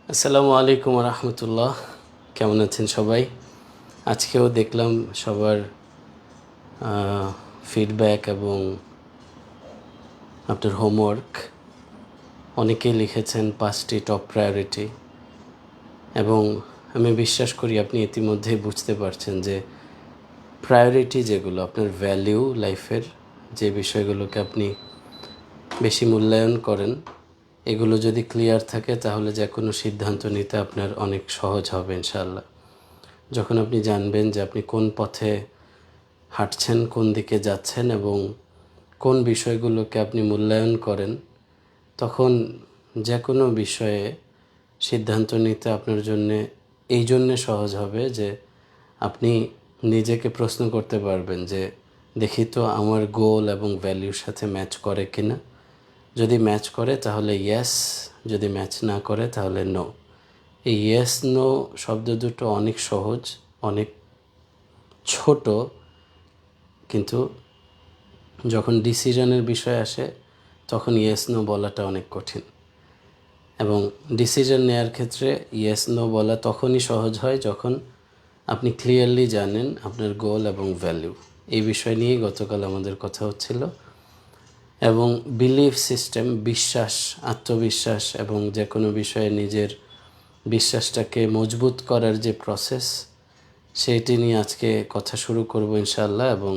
আসসালামু আলাইকুম রহমতুল্লাহ। কেমন আছেন সবাই? আজকেও দেখলাম সবার ফিডব্যাক এবং আপনার হোমওয়ার্ক। অনেকেই লিখেছেন 5টি টপ প্রায়োরিটি, এবং আমি বিশ্বাস করি আপনি ইতিমধ্যেই বুঝতে পারছেন যে প্রায়োরিটি যেগুলো আপনার ভ্যালিউ লাইফের, যে বিষয়গুলোকে আপনি বেশি মূল্যায়ন করেন, এগুলো যদি ক্লিয়ার থাকে তাহলে যে কোনো সিদ্ধান্ত নিতে আপনার অনেক সহজ হবে ইনশাআল্লাহ। যখন আপনি জানবেন যে আপনি কোন পথে হাঁটছেন, কোন দিকে যাচ্ছেন এবং কোন বিষয়গুলোকে আপনি মূল্যায়ন করেন, তখন যে কোনো বিষয়ে সিদ্ধান্ত নিতে আপনার জন্যে এই জন্যে সহজ হবে যে আপনি নিজেকে প্রশ্ন করতে পারবেন যে দেখি তো আমার গোল এবং ভ্যালিউর সাথে ম্যাচ করে কিনা। যদি ম্যাচ করে তাহলে ইয়েস, যদি ম্যাচ না করে তাহলে নো। এই ইয়েস নো শব্দ দুটো অনেক সহজ, অনেক ছোট, কিন্তু যখন ডিসিশনের বিষয় আসে তখন ইয়েস নো বলাটা অনেক কঠিন। এবং ডিসিশন নেওয়ার ক্ষেত্রে ইয়েস নো বলা তখনই সহজ হয় যখন আপনি ক্লিয়ারলি জানেন আপনার গোল এবং ভ্যালু। এই বিষয় নিয়েই গতকাল আমাদের কথা হচ্ছিল। এবং বিলিফ সিস্টেম, বিশ্বাস, আত্মবিশ্বাস এবং যে কোনো বিষয়ে নিজের বিশ্বাসটাকে মজবুত করার যে প্রসেস, সেইটি নিয়ে আজকে কথা শুরু করব ইনশাআল্লাহ। এবং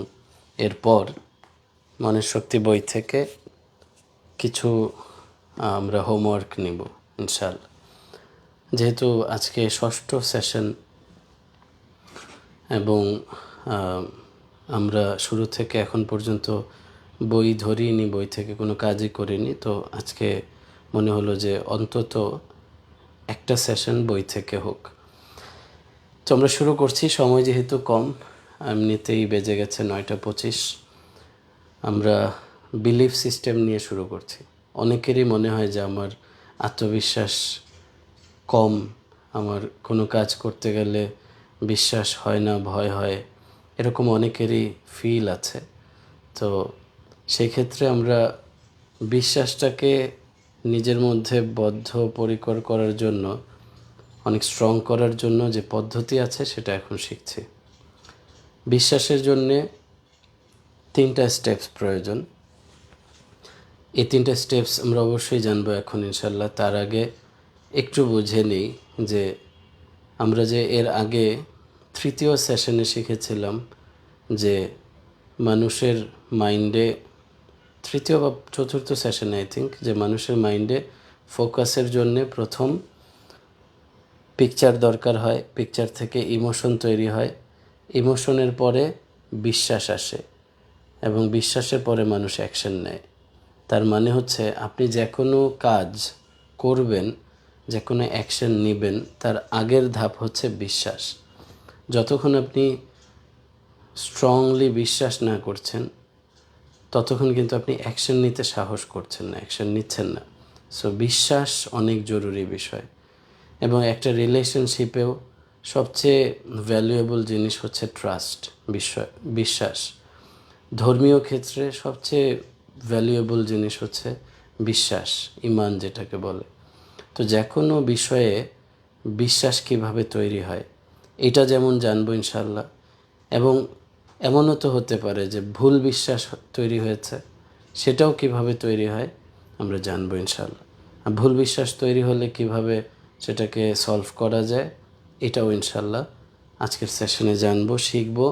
এরপর মনের শক্তি বই থেকে কিছু আমরা হোমওয়ার্ক নিব ইনশাআল্লাহ। যেহেতু আজকে ষষ্ঠ সেশন এবং আমরা শুরু থেকে এখন পর্যন্ত বই ধরিনি, বই থেকে কোনো কাজই করিনি, তো আজকে মনে হলো যে অন্তত একটা সেশন বই থেকে হোক। তো আমরা শুরু করছি, সময় যেহেতু কম, এমনিতেই বেজে গেছে 9:25। আমরা বিলিফ সিস্টেম নিয়ে শুরু করছি। অনেকেরই মনে হয় যে আমার আত্মবিশ্বাস কম, আমার কোনো কাজ করতে গেলে বিশ্বাস হয় না, ভয় হয়, এরকম অনেকেরই ফিল আছে। তো সেই ক্ষেত্রে আমরা বিশ্বাসটাকে নিজের মধ্যে বদ্ধপরিকর করার জন্য, অনেক স্ট্রং করার জন্য যে পদ্ধতি আছে সেটা এখন শিখছি। বিশ্বাসের জন্যে 3টা স্টেপস প্রয়োজন। এই 3টা স্টেপস আমরা অবশ্যই জানবো এখন ইনশাল্লাহ। তার আগে একটু বুঝে নিই যে আমরা যে এর আগে তৃতীয় সেশনে শিখেছিলাম যে মানুষের মাইন্ডে, তৃতীয় বা চতুর্থ সেশনে আই থিঙ্ক, যে মানুষের মাইন্ডে ফোকাসের জন্যে প্রথম পিকচার দরকার হয়, পিকচার থেকে ইমোশন তৈরি হয়, ইমোশনের পরে বিশ্বাস আসে এবং বিশ্বাসের পরে মানুষ অ্যাকশন নেয়। তার মানে হচ্ছে আপনি যে কোনো কাজ করবেন, যে কোনো অ্যাকশন নেবেন, তার আগের ধাপ হচ্ছে বিশ্বাস। যতক্ষণ আপনি স্ট্রংলি বিশ্বাস না করছেন ততক্ষণ কিন্তু আপনি অ্যাকশন নিতে সাহস করছেন না, অ্যাকশন নিচ্ছেন না। সো বিশ্বাস অনেক জরুরি বিষয়। এবং একটা রিলেশনশিপেও সবচেয়ে ভ্যালুয়েবল জিনিস হচ্ছে ট্রাস্ট, বিশ্বাস। ধর্মীয় ক্ষেত্রে সবচেয়ে ভ্যালুয়েবল জিনিস হচ্ছে বিশ্বাস, ইমান যেটাকে বলে। তো যে কোনো বিষয়ে বিশ্বাস কিভাবে তৈরি হয় এটা যেমন জানবো ইনশাল্লাহ। এবং এমনও তো হতে পারে যে ভুল বিশ্বাস তৈরি হয়েছে, সেটাও কিভাবে তৈরি হয় আমরা জানবো ইনশাল্লাহ। আর ভুল বিশ্বাস তৈরি হলে কিভাবে সেটাকে সলভ করা যায় এটাও ইনশাল্লাহ আজকের সেশনে জানবো, শিখবো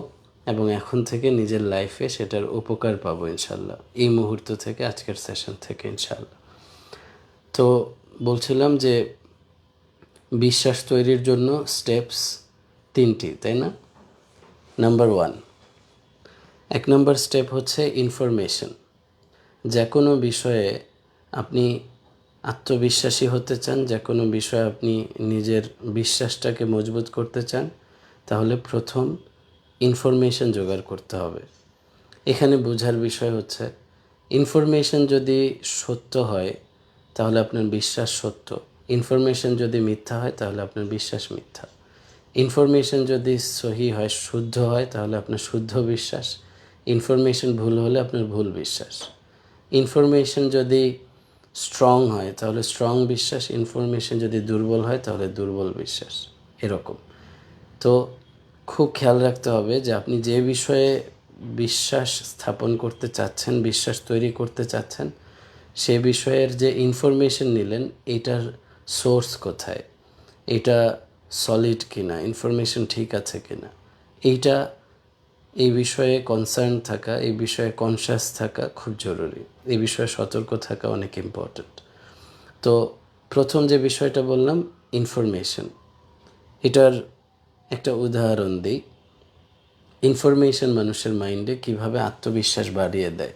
এবং এখন থেকে নিজের লাইফে সেটার উপকার পাবো ইনশাল্লাহ, এই মুহূর্ত থেকে, আজকের সেশন থেকে ইনশাল্লাহ। তো বলছিলাম যে বিশ্বাস তৈরির জন্য স্টেপস 3টি, তাই না? নাম্বার 1, 1 নম্বর স্টেপ হচ্ছে ইনফরমেশন। যে কোনো বিষয়ে আপনি আত্মবিশ্বাসী হতে চান, যে কোনো বিষয়ে আপনি নিজের বিশ্বাসটাকে মজবুত করতে চান, তাহলে প্রথম ইনফরমেশন জোগাড় করতে হবে। এখানে বোঝার বিষয় হচ্ছে ইনফরমেশন যদি সত্য হয় তাহলে আপনার বিশ্বাস সত্য, ইনফরমেশন যদি মিথ্যা হয় তাহলে আপনার বিশ্বাস মিথ্যা। ইনফরমেশন যদি সহি হয়, শুদ্ধ হয়, তাহলে আপনার শুদ্ধ বিশ্বাস। ইনফরমেশন ভুল হলে আপনার ভুল বিশ্বাস। ইনফরমেশন যদি স্ট্রং হয় তাহলে স্ট্রং বিশ্বাস, ইনফরমেশন যদি দুর্বল হয় তাহলে দুর্বল বিশ্বাস, এরকম। তো খুব খেয়াল রাখতে হবে যে আপনি যে বিষয়ে বিশ্বাস স্থাপন করতে চাচ্ছেন, বিশ্বাস তৈরি করতে চাচ্ছেন, সে বিষয়ের যে ইনফরমেশন নিলেন এইটার সোর্স কোথায়, এটা সলিড কিনা, ইনফরমেশন ঠিক আছে কিনা, এইটা এই বিষয়ে কনসার্ন থাকা, এই বিষয়ে কনসাস থাকা খুব জরুরি, এই বিষয়ে সতর্ক থাকা অনেক ইম্পর্ট্যান্ট। তো প্রথম যে বিষয়টা বললাম ইনফরমেশন, এটার একটা উদাহরণ দিই। ইনফরমেশন মানুষের মাইন্ডে কিভাবে আত্মবিশ্বাস বাড়িয়ে দেয়।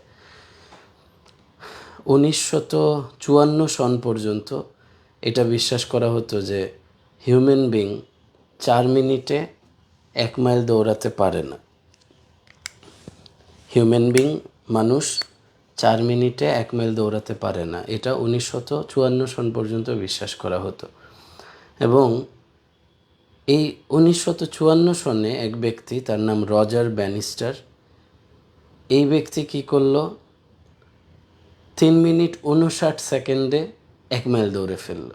1954 সন পর্যন্ত এটা বিশ্বাস করা হতো যে হিউম্যান বিং 4 মিনিটে 1 মাইল দৌড়াতে পারে না। হিউম্যান বিং, মানুষ 4 মিনিটে 1 মাইল দৌড়াতে পারে না, এটা 1954 সন পর্যন্ত বিশ্বাস করা হতো। এবং এই 1954 সনে এক ব্যক্তি, তার নাম রজার ব্যানিস্টার, এই ব্যক্তি কী করলো, 3 মিনিট 59 সেকেন্ডে 1 মাইল দৌড়ে ফেলল।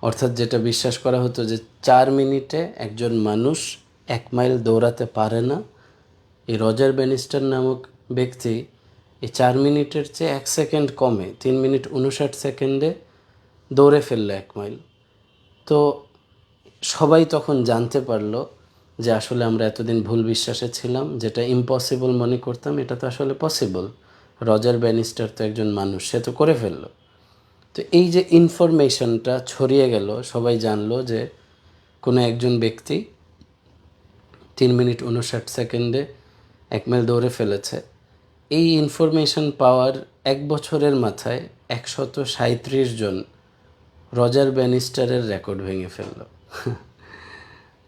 অর্থাৎ যেটা বিশ্বাস করা হতো যে 4 মিনিটে একজন মানুষ 1 মাইল দৌড়াতে পারে না, এই রজার ব্যানিস্টার নামক ব্যক্তি এই 4 মিনিটের চেয়ে 1 সেকেন্ড কমে 3 মিনিট 59 সেকেন্ডে দৌড়ে ফেললো 1 মাইল। তো সবাই তখন জানতে পারলো যে আসলে আমরা এতদিন ভুল বিশ্বাসে ছিলাম, যেটা ইম্পসিবল মনে করতাম এটা তো আসলে পসিবল। রজার ব্যানিস্টার তো একজন মানুষ, সে তো করে ফেললো। তো এই যে ইনফরমেশনটা ছড়িয়ে গেল, সবাই জানলো যে কোনো একজন ব্যক্তি 3 মিনিট 59 সেকেন্ডে 1 মাইল দৌড়ে ফেলেছে। এই ইনফরমেশন পাওয়ার 1 বছরের মাথায় 137 জন রজার ব্যানিস্টারের রেকর্ড ভেঙে ফেলল।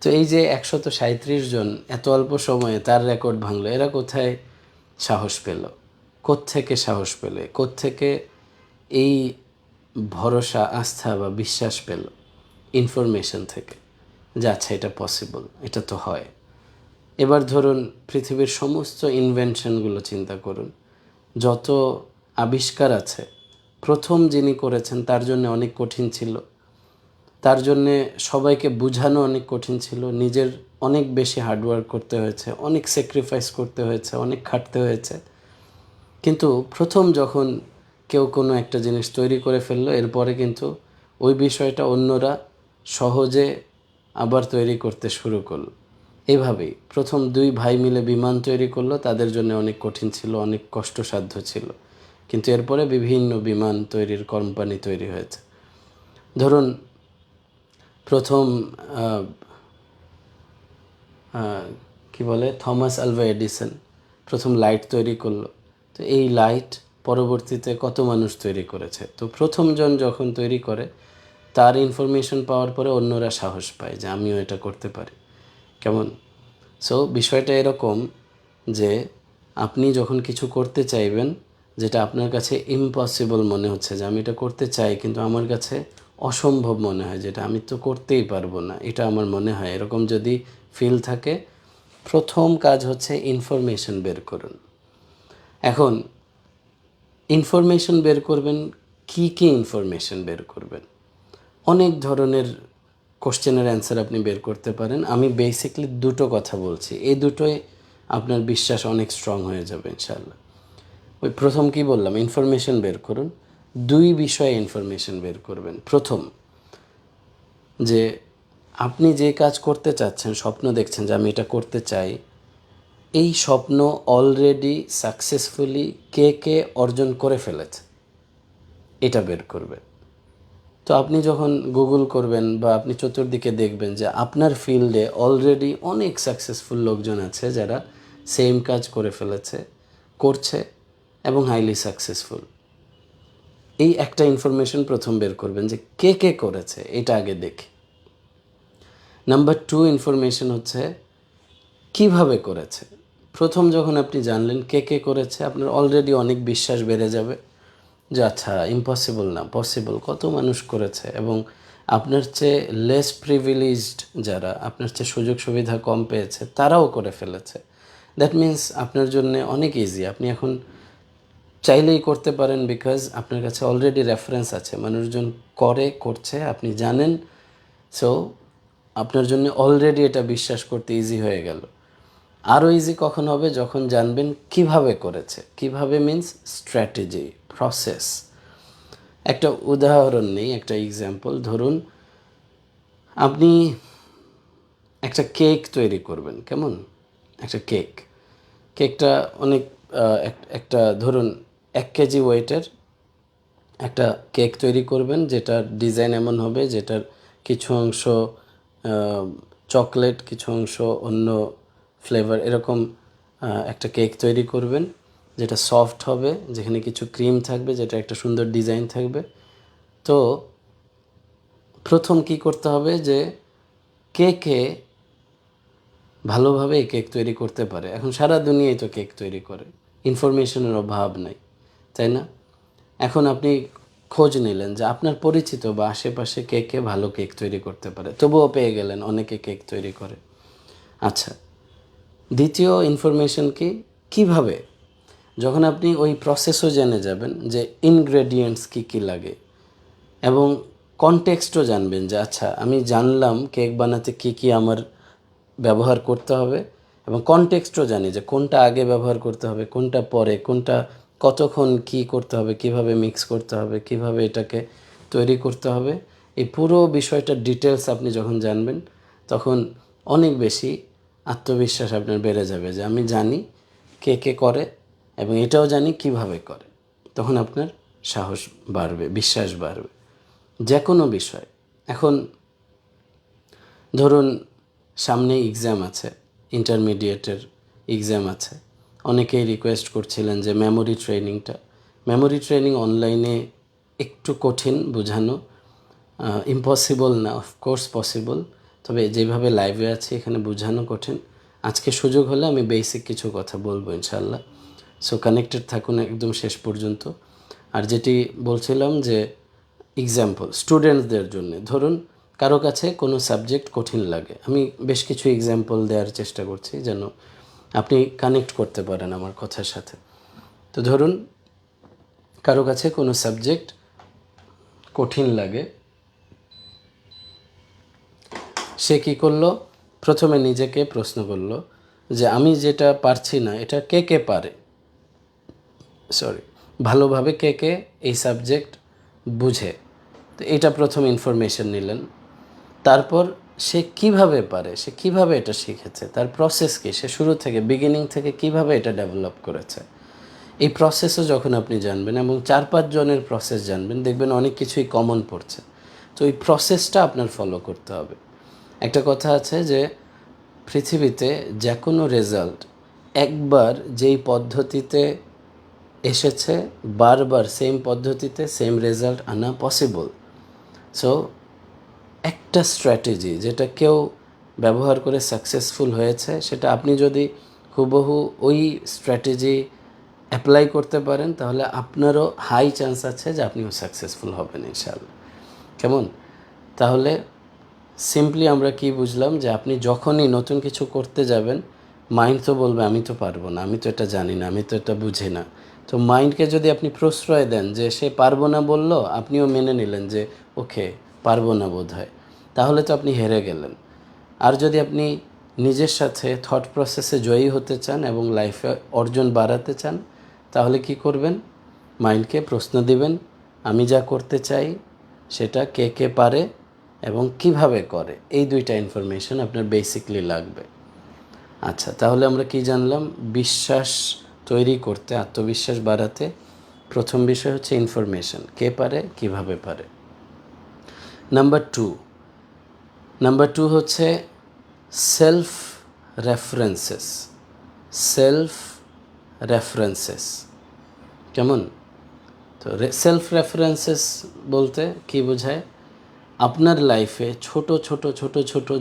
তো এই যে 137 জন এত অল্প সময়ে তার রেকর্ড ভাঙলো, এরা কোথায় সাহস পেল, কোত্থেকে সাহস পেলে, কোত্থেকে এই ভরসা, আস্থা বা বিশ্বাস পেল? ইনফরমেশন থেকে, যে আচ্ছা এটা পসিবল, এটা তো হয়। এবার ধরুন পৃথিবীর সমস্ত ইনভেনশনগুলো চিন্তা করুন, যত আবিষ্কার আছে, প্রথম যিনি করেছেন তার জন্য অনেক কঠিন ছিল, তার জন্যে সবাইকে বোঝানো অনেক কঠিন ছিল, নিজের অনেক বেশি হার্ডওয়ার্ক করতে হয়েছে, অনেক স্যাক্রিফাইস করতে হয়েছে, অনেক খাটতে হয়েছে। কিন্তু প্রথম যখন কেউ কোনো একটা জিনিস তৈরি করে ফেললো, এরপরে কিন্তু ওই বিষয়টা অন্যরা সহজে আবার তৈরি করতে শুরু করলো। এভাবেই প্রথম 2 ভাই মিলে বিমান তৈরি করলো, তাদের জন্য অনেক কঠিন ছিল, অনেক কষ্টসাধ্য ছিল, কিন্তু এরপরে বিভিন্ন বিমান তৈরির কোম্পানি তৈরি হয়েছে। ধরুন প্রথম কি বলে, থমাস আলভা এডিসন প্রথম লাইট তৈরি করলো। তো এই লাইট পরবর্তীতে কত মানুষ তৈরি করেছে। তো প্রথমজন যখন তৈরি করে, তার ইনফরমেশন পাওয়ার পরে অন্যরা সাহস পায় যে আমিও এটা করতে পারি। কেমন? সো বিষয়টা এরকম যে আপনি যখন কিছু করতে চাইবেন, যেটা আপনার কাছে ইম্পসিবল মনে হচ্ছে, যে আমি এটা করতে চাই কিন্তু আমার কাছে অসম্ভব মনে হয়, যেটা আমি তো করতেই পারবো না, এটা আমার মনে হয়, এরকম যদি ফিল থাকে, প্রথম কাজ হচ্ছে ইনফরমেশন বের করুন। এখন ইনফরমেশন বের করবেন, কি কি ইনফরমেশন বের করবেন? অনেক ধরনের কোশ্চেনের অ্যান্সার আপনি বের করতে পারেন। আমি বেসিকলি 2টো কথা বলছি, এই দুটোই আপনার বিশ্বাস অনেক স্ট্রং হয়ে যাবে ইনশাআল্লাহ। ওই প্রথম কি বললাম, ইনফরমেশন বের করুন। 2 বিষয়ে ইনফরমেশন বের করবেন। প্রথম, যে আপনি যে কাজ করতে চাচ্ছেন, স্বপ্ন দেখছেন যে আমি এটা করতে চাই, এই স্বপ্ন অলরেডি সাকসেসফুলি কে কে অর্জন করে ফেলেছে, এটা বের করবেন। তো আপনি যখন গুগল করবেন বা আপনি চতুর্দিকে দেখবেন যে আপনার ফিল্ডে অলরেডি অনেক সাকসেসফুল লোকজন আছে যারা সেম কাজ করে ফেলেছে, করছে এবং হাইলি সাকসেসফুল। এই একটা ইনফরমেশন প্রথম বের করবেন যে কে কে করেছে, এটা আগে দেখি। নাম্বার 2 ইনফরমেশন হচ্ছে কিভাবে করেছে। প্রথম যখন আপনি জানলেন কে কে করেছে, আপনার অলরেডি অনেক বিশ্বাস বেড়ে যাবে যে আচ্ছা ইম্পসিবল না, পসিবল, কত মানুষ করেছে, এবং আপনার চেয়ে লেস প্রিভিলেজড যারা, আপনার চেয়ে সুযোগ সুবিধা কম পেয়েছে, তারাও করে ফেলেছে। দ্যাট মিন্স আপনার জন্য অনেক ইজি। আপনি এখন চাইলেই করতে পারেন, বিকজ আপনার কাছে অলরেডি রেফারেন্স আছে, মানুষজন করছে, আপনি জানেন। সো আপনার জন্য অলরেডি এটা বিশ্বাস করতে ইজি হয়ে গেল। আরও ইজি কখন হবে? যখন জানবেন কিভাবে করেছে। কিভাবে মিন্স স্ট্র্যাটেজি, প্রসেস। একটা উদাহরণ নেই, একটা এক্সাম্পল। ধরুন আপনি একটা কেক তৈরি করবেন, কেমন? একটা কেকটা অনেক একটা ধরুন 1 কেজি ওয়েটের একটা কেক তৈরি করবেন, যেটার ডিজাইন এমন হবে যেটার কিছু অংশ চকলেট, কিছু অংশ অন্য ফ্লেভার, এরকম একটা কেক তৈরি করবেন যেটা সফট হবে, যেখানে কিছু ক্রিম থাকবে, যেটা একটা সুন্দর ডিজাইন থাকবে। তো প্রথম কি করতে হবে যে কে ভালোভাবে কেক তৈরি করতে পারে। এখন সারা দুনিয়ায় তো কেক তৈরি করে, ইনফরমেশনের অভাব নাই, তাই না? এখন আপনি খোঁজ নিলেন যে আপনার পরিচিত বা আশেপাশে কে ভালো কেক তৈরি করতে পারে, তবুও পেয়ে গেলেন অনেকে কেক তৈরি করে। আচ্ছা, দ্বিতীয় ইনফরমেশন কিভাবে? যখন আপনি ওই প্রসেসও জেনে যাবেন যে ইনগ্রেডিয়েন্টস কী লাগে, এবং কনটেক্সটও জানবেন যে আচ্ছা আমি জানলাম কেক বানাতে কী আমার ব্যবহার করতে হবে, এবং কনটেক্সটও জানি যে কোনটা আগে ব্যবহার করতে হবে, কোনটা পরে, কোনটা কতক্ষণ কী করতে হবে, কিভাবে মিক্স করতে হবে, কিভাবে এটাকে তৈরি করতে হবে। এই পুরো বিষয়টা ডিটেলস আপনি যখন জানবেন, তখন অনেক বেশি আত্মবিশ্বাস আপনার বেড়ে যাবে যে আমি জানি কে করে, এবং এটাও জানি কিভাবে করে। তখন আপনার সাহস বাড়বে, বিশ্বাস বাড়বে যে কোনো বিষয়। এখন ধরুন সামনে এক্সাম আছে, ইন্টারমিডিয়েটের এক্সাম আছে। অনেকেই রিকোয়েস্ট করছিলেন যে মেমোরি ট্রেনিং অনলাইনে একটু কঠিন বোঝানো, ইম্পসিবল না, অফকোর্স পসিবল, তবে যেভাবে লাইভে আছে এখানে বোঝানো কঠিন। আজকে সুযোগ হলে আমি বেসিক কিছু কথা বলবো ইনশাল্লাহ। সো কানেক্টেড থাকুন একদম শেষ পর্যন্ত। আর যেটি বলছিলাম যে এক্সাম্পল স্টুডেন্টসদের জন্য, ধরুন কারো কাছে কোনো সাবজেক্ট কঠিন লাগে, আমি বেশ কিছু এক্সাম্পল দেওয়ার চেষ্টা করছি যেন আপনি কানেক্ট করতে পারেন আমার কথার সাথে। তো ধরুন কারো কাছে কোনো সাবজেক্ট কঠিন লাগে, সে কী করলো? প্রথমে নিজেকে প্রশ্ন করলো যে আমি যেটা পারছি না এটা কে পারে, ভালোভাবে কে এই সাবজেক্ট বুঝে। তো এটা প্রথম ইনফরমেশন নিলেন। তারপর সে কিভাবে পারে, সে কিভাবে এটা শিখেছে, তার প্রসেস কী, সে শুরু থেকে বিগিনিং থেকে কিভাবে এটা ডেভেলপ করেছে। এই প্রসেসও যখন আপনি জানবেন এবং 4-5 জনের প্রসেস জানবেন, দেখবেন অনেক কিছুই কমন পড়ছে। তো এই প্রসেসটা আপনার ফলো করতে হবে। একটা কথা আছে যে পৃথিবীতে যে কোনো রেজাল্ট একবার যেই পদ্ধতিতে এসেছে, বারবার সেম পদ্ধতিতে সেম রেজাল্ট আনা পসিবল। সো একটা স্ট্র্যাটেজি যেটা কেউ ব্যবহার করে সাকসেসফুল হয়েছে, সেটা আপনি যদি হুবহু ওই স্ট্র্যাটেজি অ্যাপ্লাই করতে পারেন, তাহলে আপনারও হাই চান্স আছে যে আপনিও সাকসেসফুল হবেন ইনশাআল্লাহ। কেমন? তাহলে সিম্পলি আমরা কি বুঝলাম যে আপনি যখনই নতুন কিছু করতে যাবেন, মাইন্ড তো বলবে আমি তো পারবো না, আমি তো এটা জানি না, আমি তো এটা বুঝি না। তো মাইন্ডকে যদি আপনি প্রশ্রয় দেন যে সে পারবো না বলল, আপনিও মেনে নিলেন যে ওকে পারবো না বোধ হয়, তাহলে তো আপনি হেরে গেলেন। আর যদি আপনি নিজের সাথে থট প্রসেসে জয়ী হতে চান এবং লাইফে অর্জন বাড়াতে চান, তাহলে কি করবেন? মাইন্ডকে প্রশ্ন দিবেন, আমি যা করতে চাই সেটা কে পারে এবং কিভাবে করে। এই দুইটা ইনফরমেশন আপনার বেসিকলি লাগবে। আচ্ছা, তাহলে আমরা কি জানলাম? বিশ্বাস তৈরি করতে, আত্মবিশ্বাস বাড়াতে প্রথম বিষয় হচ্ছে ইনফরমেশন, কে পারে, কিভাবে পারে। নাম্বার টু হচ্ছে সেলফ রেফারেন্সেস। কেমন? তো সেলফ রেফারেন্সেস বলতে কি বোঝায়? আপনার লাইফে ছোট ছোট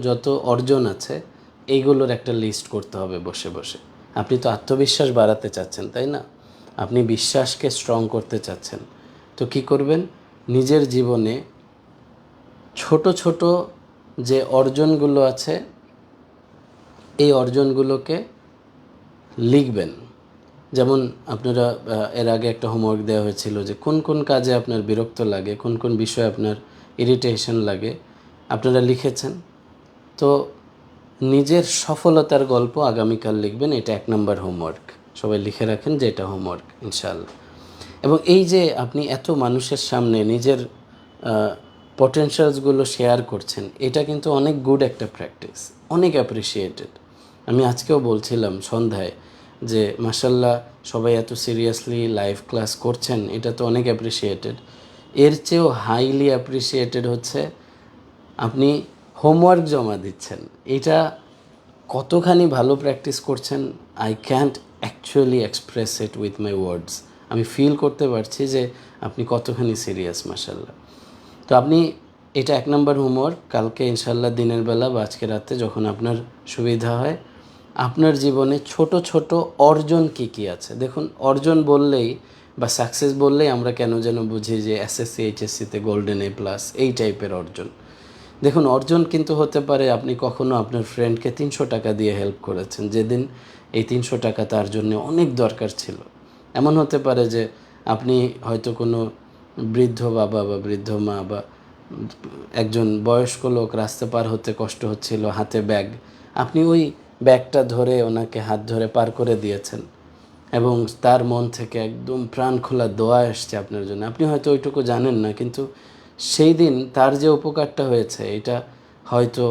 যত অর্জন আছে, এইগুলোর একটা লিস্ট করতে হবে বসে বসে। আপনি তো আত্মবিশ্বাস বাড়াতে চাচ্ছেন, তাই না? আপনি বিশ্বাসকে স্ট্রং করতে চাচ্ছেন। তো কি করবেন? নিজের জীবনে ছোট যে অর্জনগুলো আছে, এই অর্জনগুলোকে লিখবেন। যেমন আপনারা এর আগে একটা হোমওয়ার্ক দেওয়া হয়েছিল যে কোন কোন কাজে আপনার বিরক্ত লাগে, কোন কোন বিষয়ে আপনার ইরিটেশন লাগে, আপনারা লিখেছেন। তো নিজের সফলতার গল্প আগামীকাল লিখবেন, এটা 1 নম্বর হোমওয়ার্ক। সবাই লিখে রাখেন যে এটা হোমওয়ার্ক ইনশাআল্লাহ। এবং এই যে আপনি এত মানুষের সামনে নিজের পটেনশিয়ালসগুলো শেয়ার করছেন, এটা কিন্তু অনেক গুড একটা প্র্যাকটিস, অনেক অ্যাপ্রিসিয়েটেড। আমি আজকেও বলছিলাম সন্ধ্যায় যে মাশাল্লাহ সবাই এত সিরিয়াসলি লাইভ ক্লাস করছেন, এটা তো অনেক অ্যাপ্রিসিয়েটেড। এর চেয়েও হাইলি অ্যাপ্রিসিয়েটেড হচ্ছে আপনি হোমওয়ার্ক জমা দিচ্ছেন। এটা কতখানি ভালো প্র্যাকটিস করছেন, I can't actually express it with my words. আমি ফিল করতে পারছি যে আপনি কতখানি সিরিয়াস মাশাল্লাহ। তো আপনি এটা 1 নম্বর হোমওয়ার্ক, কালকে ইনশাল্লাহ দিনের বেলা বা আজকে রাতে যখন আপনার সুবিধা হয়, আপনার জীবনে ছোট ছোট অর্জন কী কী আছে। দেখুন, অর্জন বললেই বা সাকসেস বললেই আমরা কেন যেন বুঝি যে এসএসসি এইচএসসিতে গোল্ডেন A+, এই টাইপের অর্জন। দেখুন, অর্জন কিন্তু হতে পারে আপনি কখনো আপনার ফ্রেন্ডকে 300 টাকা দিয়ে হেল্প করেছেন, যেদিন এই 300 টাকা তার জন্য অনেক দরকার ছিল। এমন হতে পারে যে আপনি হয়তো কোনো বৃদ্ধ বাবা বা বৃদ্ধ মা বা একজন বয়স্ক লোক রাস্তা পার হতে কষ্ট হচ্ছিল, হাতে ব্যাগ, আপনি ওই ব্যাগটা ধরে ওনাকে হাত ধরে পার করে দিয়েছেন এবং তার মন থেকে একদম প্রাণ খোলা দোয়া এসছে আপনার জন্য। আপনি হয়তো ওইটুকু জানেন না, কিন্তু সেই দিন তার যে উপকারটা হয়েছে এটা হয়তো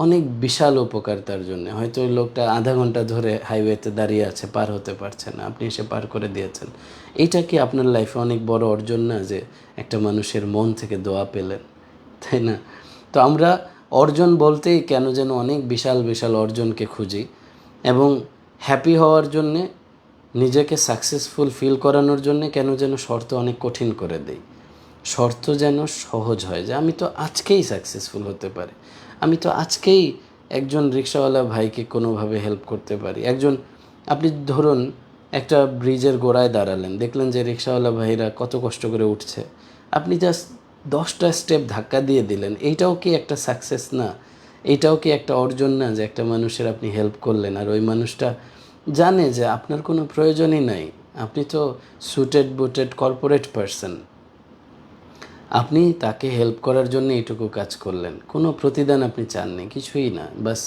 অনেক বিশাল উপকার তার জন্য। হয়তো ওই লোকটা আধা ঘন্টা ধরে হাইওয়েতে দাঁড়িয়ে আছে, পার হতে পারছে না, আপনি এসে পার করে দিয়েছেন। এইটা কি আপনার লাইফে অনেক বড় অর্জন না, যে একটা মানুষের মন থেকে দোয়া পেলেন, তাই না? তো আমরা অর্জন বলতেই কেন যেন অনেক বিশাল বিশাল অর্জনকে খুঁজি এবং হ্যাপি হওয়ার জন্যে, নিজেকে সাকসেসফুল ফিল করানোর জন্যে কেন যেন শর্ত অনেক কঠিন করে দেই। শর্ত যেন সহজ হয়, যে আমি তো আজকেই সাকসেসফুল হতে পারি, আমি তো আজকেই একজন রিক্সাওয়ালা ভাইকে কোনোভাবে হেল্প করতে পারি। আপনি ধরুন একটা ব্রিজের গোড়ায় দাঁড়ালেন, দেখলেন যে রিক্সাওয়ালা ভাইরা কত কষ্ট করে উঠছে, আপনি জাস্ট 10টা স্টেপ ধাক্কা দিয়ে দিলেন। এইটাও কি একটা সাকসেস না? এইটাও কি একটা অর্জন না, যে একটা মানুষের আপনি হেল্প করলেন আর ওই মানুষটা জানে যে আপনার কোনো প্রয়োজনই নাই, আপনি তো সুটেড বুটেড কর্পোরেট পারসন, আপনি তাকে হেল্প করার জন্য এইটুকু কাজ করলেন, কোনো প্রতিদান আপনি চাননি, কিছুই না, বাস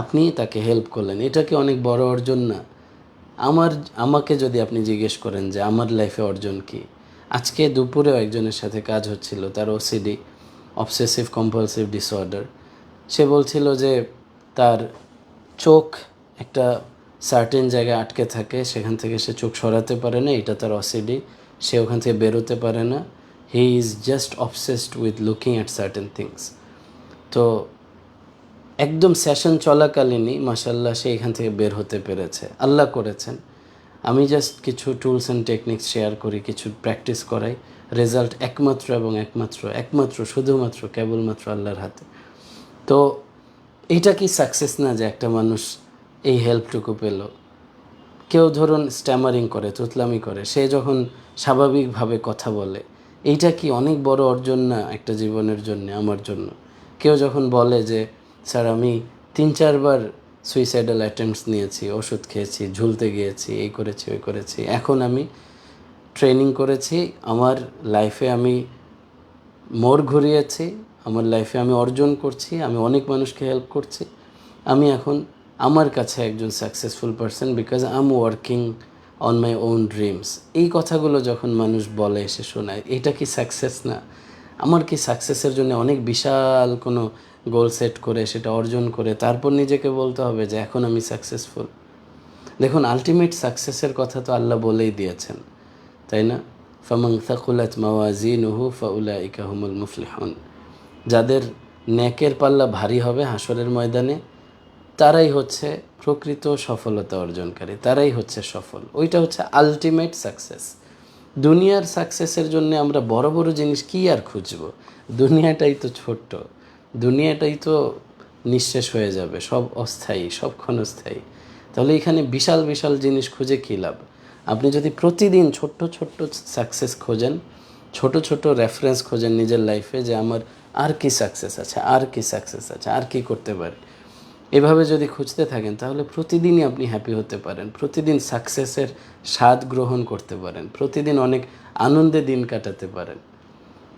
আপনি তাকে হেল্প করলেন। এটা কি অনেক বড় অর্জন না? আমাকে যদি আপনি জিজ্ঞেস করেন যে আমার লাইফে অর্জন কী, আজকে দুপুরেও একজনের সাথে কাজ হচ্ছিল, তার OCD, অবসেসিভ কম্পালসিভ ডিসঅর্ডার। সে বলছিল যে তার চোখ একটা সার্টেন জায়গায় আটকে থাকে, সেখান থেকে সে চোখ সরাতে পারে না, এটা তার OCD। সে ওখান থেকে বেরোতে পারে না, he is just obsessed with looking at certain things. তো একদম সেশন চলাকালীনই মাশাল্লাহ সে এখান থেকে বের হতে পেরেছে, আল্লাহ করেছেন। আমি জাস্ট কিছু টুলস অ্যান্ড টেকনিক্স শেয়ার করি, কিছু প্র্যাকটিস করাই, রেজাল্ট একমাত্র এবং একমাত্র শুধুমাত্র কেবলমাত্র আল্লাহর হাতে। তো এইটা কি সাকসেস না, যে একটা মানুষ এই হেল্পটুকু পেল? কেউ ধরুন স্ট্যামারিং করে, তুতলামি করে, সে যখন স্বাভাবিকভাবে কথা বলে, এইটা কি অনেক বড় অর্জন না একটা জীবনের জন্য, আমার জন্য? কেউ যখন বলে যে স্যার আমি 3-4 বার সুইসাইডাল অ্যাটেম্পটস নিয়েছি, ওষুধ খেয়েছি, ঝুলতে গিয়েছি, এই করেছি ওই করেছি, এখন আমি ট্রেনিং করেছি, আমার লাইফে আমি মোড় ঘুরিয়েছি, আমার লাইফে আমি অর্জন করছি, আমি অনেক মানুষকে হেল্প করছি, আমি এখন আমার কাছে একজন successful person because I am working on my own dreams. এই কথাগুলো যখন মানুষ বলে, এসে শোনায়, এটা কি সাকসেস না? আমার কি সাকসেসের জন্য অনেক বিশাল কোনো গোল সেট করে সেটা অর্জন করে তারপর নিজেকে বলতে হবে যে এখন আমি সাকসেসফুল? দেখুন, আলটিমেট সাকসেসের কথা তো আল্লাহ বলেই দিয়েছেন, তাই না? ফামান থাকুলাত মাওয়াজিনুহু ফাউলাইকা হুমুল মুফলিহুন। যাদের নেকের পাল্লা ভারী হবে হাসরের ময়দানে, তারাই হচ্ছে প্রকৃত সফলতা অর্জনকারী, তারাই হচ্ছে সফল। ওইটা হচ্ছে আলটিমেট সাকসেস। দুনিয়ার সাকসেসের জন্য আমরা বড় বড় জিনিস কী আর খুঁজব? দুনিয়াটাই তো ছোট্ট, দুনিয়াটাই তো নিঃশেষ হয়ে যাবে, সব অস্থায়ী, সব ক্ষণস্থায়ী। তাহলে এখানে বিশাল বিশাল জিনিস খুঁজে কী লাভ? আপনি যদি প্রতিদিন ছোট্ট ছোট্ট সাকসেস খোঁজেন, ছোট ছোট রেফারেন্স খোঁজেন নিজের লাইফে, যে আমার আর কি সাকসেস আছে, আর কি সাকসেস আছে, আর কি করতে পারি, এভাবে যদি খুঁজতে থাকেন তাহলে প্রতিদিনই আপনি হ্যাপি হতে পারেন, প্রতিদিন সাকসেসের স্বাদ গ্রহণ করতে পারেন, প্রতিদিন অনেক আনন্দে দিন কাটাতে পারেন।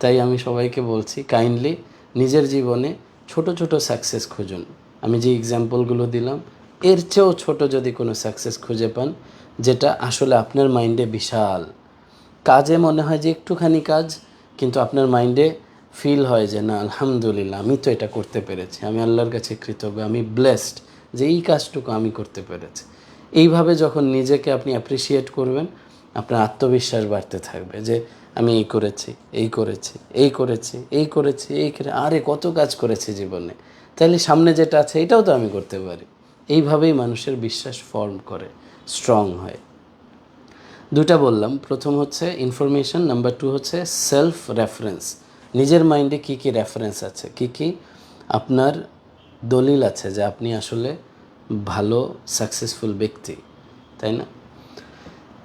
তাই আমি সবাইকে বলছি, কাইন্ডলি নিজের জীবনে ছোট ছোট সাকসেস খুঁজুন। আমি যে এক্সাম্পলগুলো দিলাম এর চেয়েও ছোট যদি কোনো সাকসেস খুঁজে পান, যেটা আসলে আপনার মাইন্ডে বিশাল, কাজে মনে হয় যে একটুখানি কাজ, কিন্তু আপনার মাইন্ডে ফিল হয় যে না আলহামদুলিল্লাহ আমি তো এটা করতে পেরেছি, আমি আল্লাহর কাছে কৃতজ্ঞ, আমি ব্লেসড যে এই কাজটুকু আমি করতে পেরেছি। এইভাবে যখন নিজেকে আপনি অ্যাপ্রিসিয়েট করবেন, আপনার আত্মবিশ্বাস বাড়তে থাকবে যে আমি এই করেছি, এই করেছি, এই করেছি, এই করেছি, আরে কত কাজ করেছি জীবনে, তাইলে সামনে যেটা আছে এটাও তো আমি করতে পারি। এইভাবেই মানুষের বিশ্বাস ফর্ম করে, স্ট্রং হয়। দুটা বললাম, প্রথম হচ্ছে ইনফরমেশন, নাম্বার 2 হচ্ছে সেলফ রেফারেন্স। নিজের মাইন্ডে কী কী রেফারেন্স আছে, কী কী আপনার দলিল আছে যে আপনি আসলে ভালো সাকসেসফুল ব্যক্তি, তাই না?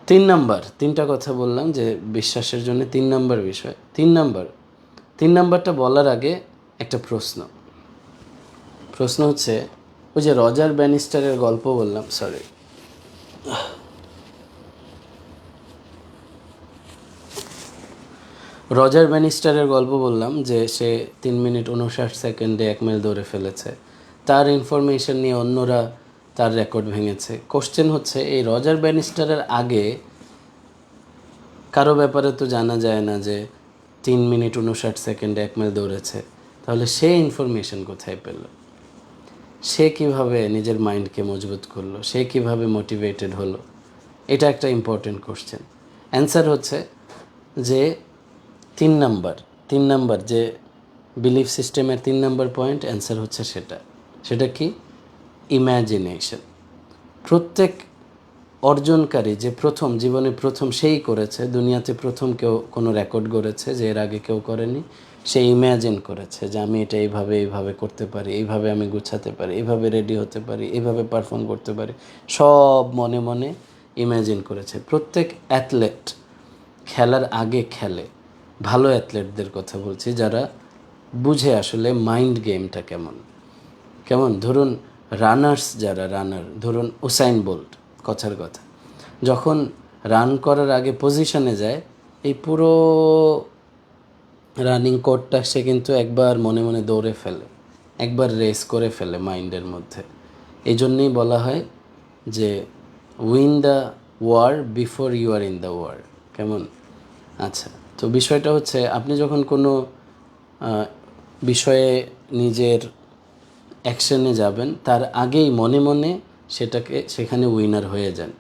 3 নাম্বার, 3টা কথা বললাম যে বিশ্বাসের জন্য 3 নাম্বার বিষয়। 3 নাম্বারটা বলার আগে একটা প্রশ্ন হচ্ছে, ওই যে রজার ব্যানিস্টারের গল্প বললাম, রজার ব্যানিস্টারের গল্প বললাম যে সে 3 মিনিট 59 সেকেন্ডে 1 মাইল দৌড়ে ফেলেছে। তার ইনফরমেশন নিয়ে অন্যরা তার রেকর্ড ভেঙেছে। কোশ্চেন হচ্ছে, এই রজার ব্যানিস্টারের আগে কারো ব্যাপারে তো জানা যায় না যে 3 মিনিট 59 সেকেন্ডে 1 মাইল দৌড়েছে, তাহলে সে ইনফরমেশন কোথায় পেল? সে কিভাবে নিজের মাইন্ডকে মজবুত করলো? সে কিভাবে মোটিভেটেড হলো? এটা একটা ইম্পর্টেন্ট কোশ্চেন। অ্যান্সার হচ্ছে যে 3 নাম্বার যে বিলিফ সিস্টেমের 3 নাম্বার পয়েন্ট, অ্যান্সার হচ্ছে সেটা কি? ইম্যাজিনেশন। প্রত্যেক অর্জনকারী যে জীবনে প্রথম সেই করেছে, দুনিয়াতে প্রথম কেউ কোনো রেকর্ড গড়েছে যে এর আগে কেউ করেনি, সে ইম্যাজিন করেছে যে আমি এটা এইভাবে করতে পারি, এইভাবে আমি গুছাতে পারি, এইভাবে রেডি হতে পারি, এইভাবে পারফর্ম করতে পারি, সব মনে মনে ইম্যাজিন করেছে। প্রত্যেক অ্যাথলেট খেলার আগে খেলে, ভালো অ্যাথলেটদের কথা বলছি, যারা বুঝে আসলে মাইন্ড গেমটা কেমন। ধরুন ধরুন উসাইন বোল্ট, কথার কথা, যখন রান করার আগে পজিশনে যায়, এই পুরো রানিং কোডটা সে কিন্তু একবার মনে মনে দৌড়ে ফেলে, একবার রেস করে ফেলে মাইন্ডের মধ্যে। এই জন্যেই বলা হয় যে win the war before you are in the war. কেমন? আচ্ছা, তো বিষয়টা হচ্ছে, আপনি যখন কোনো বিষয়ে নিজের অ্যাকশনে যাবেন, তার আগেই মনে মনে সেখানে উইনার হয়ে যান।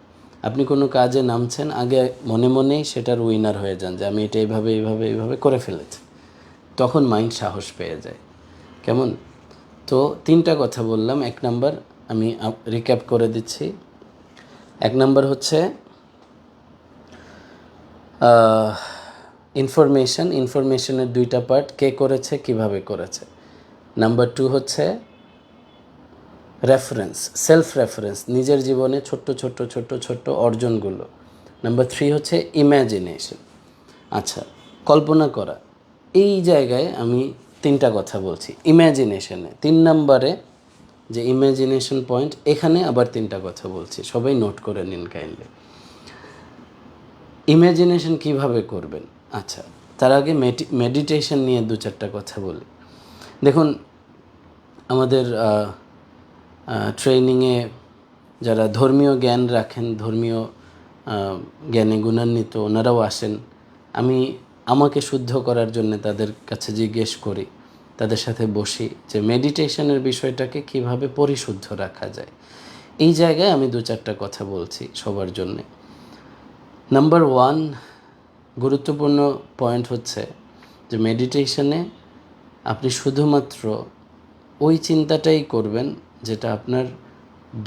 আপনি কোনো কাজে নামছেন, আগে মনে মনেই সেটার উইনার হয়ে যান যে আমি এটা এইভাবে করে ফেলেছি। তখন মাইন্ড সাহস পেয়ে যায়। কেমন? তো 3টা কথা বললাম। 1 নাম্বার আমি রিক্যাপ করে দিচ্ছি। 1 নাম্বার হচ্ছে ইনফরমেশনের 2টা পার্ট, কে করেছে, কিভাবে করেছে। নাম্বার 2 হচ্ছে রেফারেন্স, সেলফ রেফারেন্স, নিজের জীবনে ছোট্ট অর্জনগুলো। নাম্বার 3 হচ্ছে ইম্যাজিনেশন। আচ্ছা, কল্পনা করা। এই জায়গায় আমি 3টা কথা বলছি। ইম্যাজিনেশনে 3 নাম্বারে যে ইম্যাজিনেশন পয়েন্ট, এখানে আবার 3টা কথা বলছি, সবাই নোট করে নিন কাইন্ডলি। ইম্যাজিনেশন কিভাবে করবেন? আচ্ছা, তার আগে মেডিটেশন নিয়ে 2-4টা কথা বলি। দেখুন, আমাদের ট্রেনিংয়ে যারা ধর্মীয় জ্ঞান রাখেন, ধর্মীয় জ্ঞানে গুণান্বিত, ওনারাও আসেন। আমাকে শুদ্ধ করার জন্য তাদের কাছে জিজ্ঞেস করি, তাদের সাথে বসি যে মেডিটেশনের বিষয়টাকে কিভাবে পরিশুদ্ধ রাখা যায়। এই জায়গায় আমি 2-4টা কথা বলছি সবার জন্যে। নাম্বার 1 গুরুত্বপূর্ণ পয়েন্ট হচ্ছে যে মেডিটেশনে আপনি শুধুমাত্র ওই চিন্তাটাই করবেন যেটা আপনার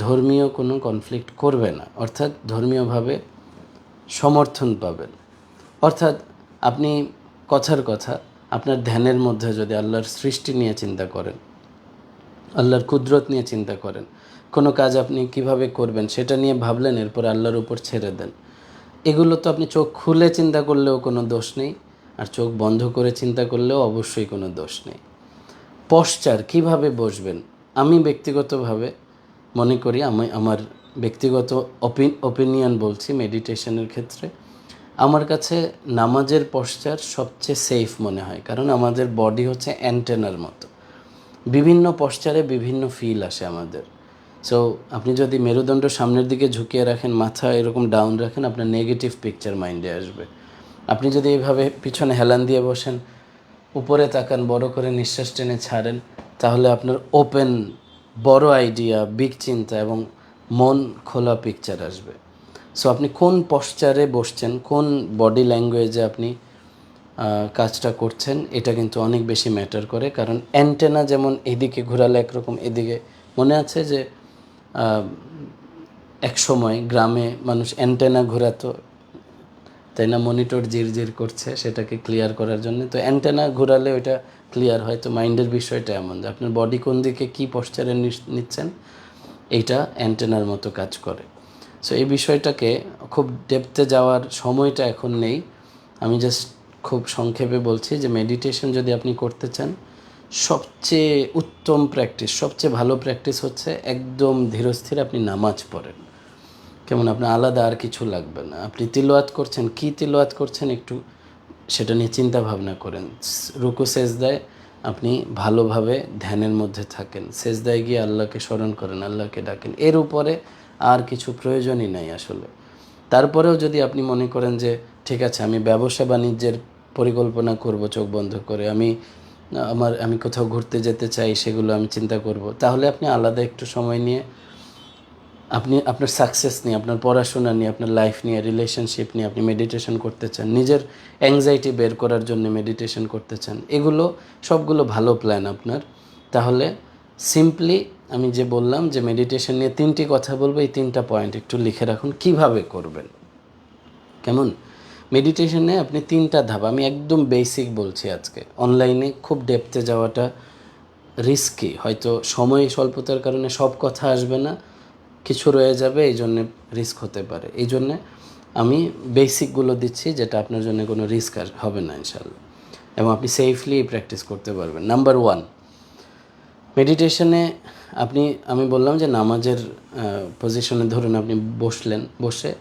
ধর্মীয় কোনো কনফ্লিক্ট করবে না, অর্থাৎ ধর্মীয়ভাবে সমর্থন পাবেন। অর্থাৎ আপনি কথার কথা, আপনার ধ্যানের মধ্যে যদি আল্লাহর সৃষ্টি নিয়ে চিন্তা করেন, আল্লাহর কুদরত নিয়ে চিন্তা করেন, কোনো কাজ আপনি কিভাবে করবেন সেটা নিয়ে ভাবলেন, এরপর আল্লাহর উপর ছেড়ে দেন। এগুলো তো আপনি চোখ খুলে চিন্তা করলেও কোনো দোষ নেই, আর চোখ বন্ধ করে চিন্তা করলেও অবশ্যই কোনো দোষ নেই। পশ্চার, কিভাবে বসবেন, আমি ব্যক্তিগতভাবে মনে করি, আমার ব্যক্তিগত ওপিনিয়ন বলছি, মেডিটেশনের ক্ষেত্রে আমার কাছে নামাজের পশ্চার সবচেয়ে সেফ মনে হয়। কারণ আমাদের বডি হচ্ছে অ্যান্টেনার মতো, বিভিন্ন পশ্চারে বিভিন্ন ফিল আসে আমাদের। সো আপনি যদি মেরুদণ্ড সামনের দিকে ঝুঁকিয়ে রাখেন, মাথা এরকম ডাউন রাখেন, আপনার নেগেটিভ পিকচার মাইন্ডে আসবে। আপনি যদি এইভাবে পিছনে হেলান দিয়ে বসেন, উপরে তাকান, বড় করে নিঃশ্বাস টেনে ছাড়েন, তাহলে আপনার ওপেন বড় আইডিয়া, বিগ চিন্তা এবং মন খোলা পিকচার আসবে। সো আপনি কোন পশ্চারে বসছেন, কোন বডি ল্যাঙ্গুয়েজে আপনি কাজটা করছেন, এটা কিন্তু অনেক বেশি ম্যাটার করে। কারণ অ্যান্টেনা যেমন এদিকে ঘোরালে একরকম, এদিকে মনে আছে যে এক সময় গ্রামে মানুষ অ্যান্টেনা ঘোরাতো, তাই না? মনিটর জির করছে সেটাকে ক্লিয়ার করার জন্য। তো অ্যান্টেনা ঘোরালে ওইটা ক্লিয়ার হয়। তো মাইন্ডের বিষয়টা এমন যে আপনার বডি কোন দিকে কী পশ্চারে নিচ্ছেন, এইটা অ্যান্টেনার মতো কাজ করে। সো এই বিষয়টাকে খুব ডেপথে যাওয়ার সময়টা এখন নেই, আমি জাস্ট খুব সংক্ষেপে বলছি যে মেডিটেশন যদি আপনি করতে চান, সবচেয়ে উত্তম প্র্যাকটিস, সবচেয়ে ভালো প্র্যাকটিস হচ্ছে একদম ধীরস্থির আপনি নামাজ পড়েন। কেমন, আপনার আলাদা আর কিছু লাগবে না। আপনি তিলাওয়াত করছেন, কি তিলাওয়াত করছেন একটু সেটা নিয়ে চিন্তা ভাবনা করেন। রুকু সেজদায় আপনি ভালোভাবে ধ্যানের মধ্যে থাকেন, সেজদায় গিয়ে আল্লাহকে স্মরণ করেন, আল্লাহকে ডাকেন, এর উপরে আর কিছু প্রয়োজনই নাই আসলে। তারপরেও যদি আপনি মনে করেন যে ঠিক আছে আমি ব্যবসা বাণিজ্যের পরিকল্পনা করব চোখ বন্ধ করে, আমি কোথাও ঘুরতে যেতে চাই, সেগুলো আমি চিন্তা করব, তাহলে আপনি আলাদা একটু সময় নিয়ে আপনি আপনার সাকসেস নিয়ে, আপনার পড়াশোনা নিয়ে, আপনার লাইফ নিয়ে, রিলেশনশিপ নিয়ে আপনি মেডিটেশন করতে চান, নিজের অ্যাংজাইটি বের করার জন্য মেডিটেশন করতে চান, এগুলো সবগুলো ভালো প্ল্যান আপনার। তাহলে সিম্পলি আমি যে বললাম যে মেডিটেশন নিয়ে 3টি কথা বলবো, এই 3টা পয়েন্ট একটু লিখে রাখুন কিভাবে করবেন। কেমন, মেডিটেশনে আপনি 3টা ধাপ, আমি একদম বেসিক বলছি আজকে। অনলাইনে খুব ডেপথে যাওয়াটা রিস্কি, হয়তো সময় স্বল্পতার কারণে সব কথা আসবে না, কিছু রয়ে যাবে, এই জন্যে রিস্ক হতে পারে। এই জন্যে আমি বেসিকগুলো দিচ্ছি, যেটা আপনার জন্য কোনো রিস্ক হবে না ইনশাল্লাহ, এবং আপনি সেফলি প্র্যাকটিস করতে পারবেন। নাম্বার 1, মেডিটেশনে আমি বললাম যে নামাজের পজিশনে ধরুন আপনি বসে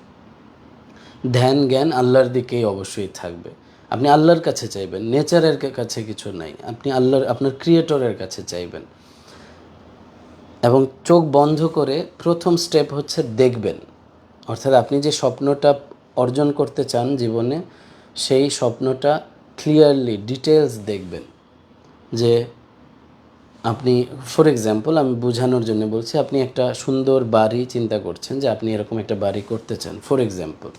ধ্যান জ্ঞান আল্লাহর দিকেই অবশ্যই থাকবে। আপনি আল্লাহর কাছে চাইবেন, নেচারের কাছে কিছু নাই, আপনি আপনার ক্রিয়েটরের কাছে চাইবেন। এবং চোখ বন্ধ করে প্রথম স্টেপ হচ্ছে দেখবেন, অর্থাৎ আপনি যে স্বপ্নটা অর্জন করতে চান জীবনে, সেই স্বপ্নটা ক্লিয়ারলি ডিটেলস দেখবেন। যে আপনি, ফর এক্সাম্পল আমি বোঝানোর জন্য বলছি, আপনি একটা সুন্দর বাড়ি চিন্তা করছেন যে আপনি এরকম একটা বাড়ি করতে চান, ফর এক্সাম্পল।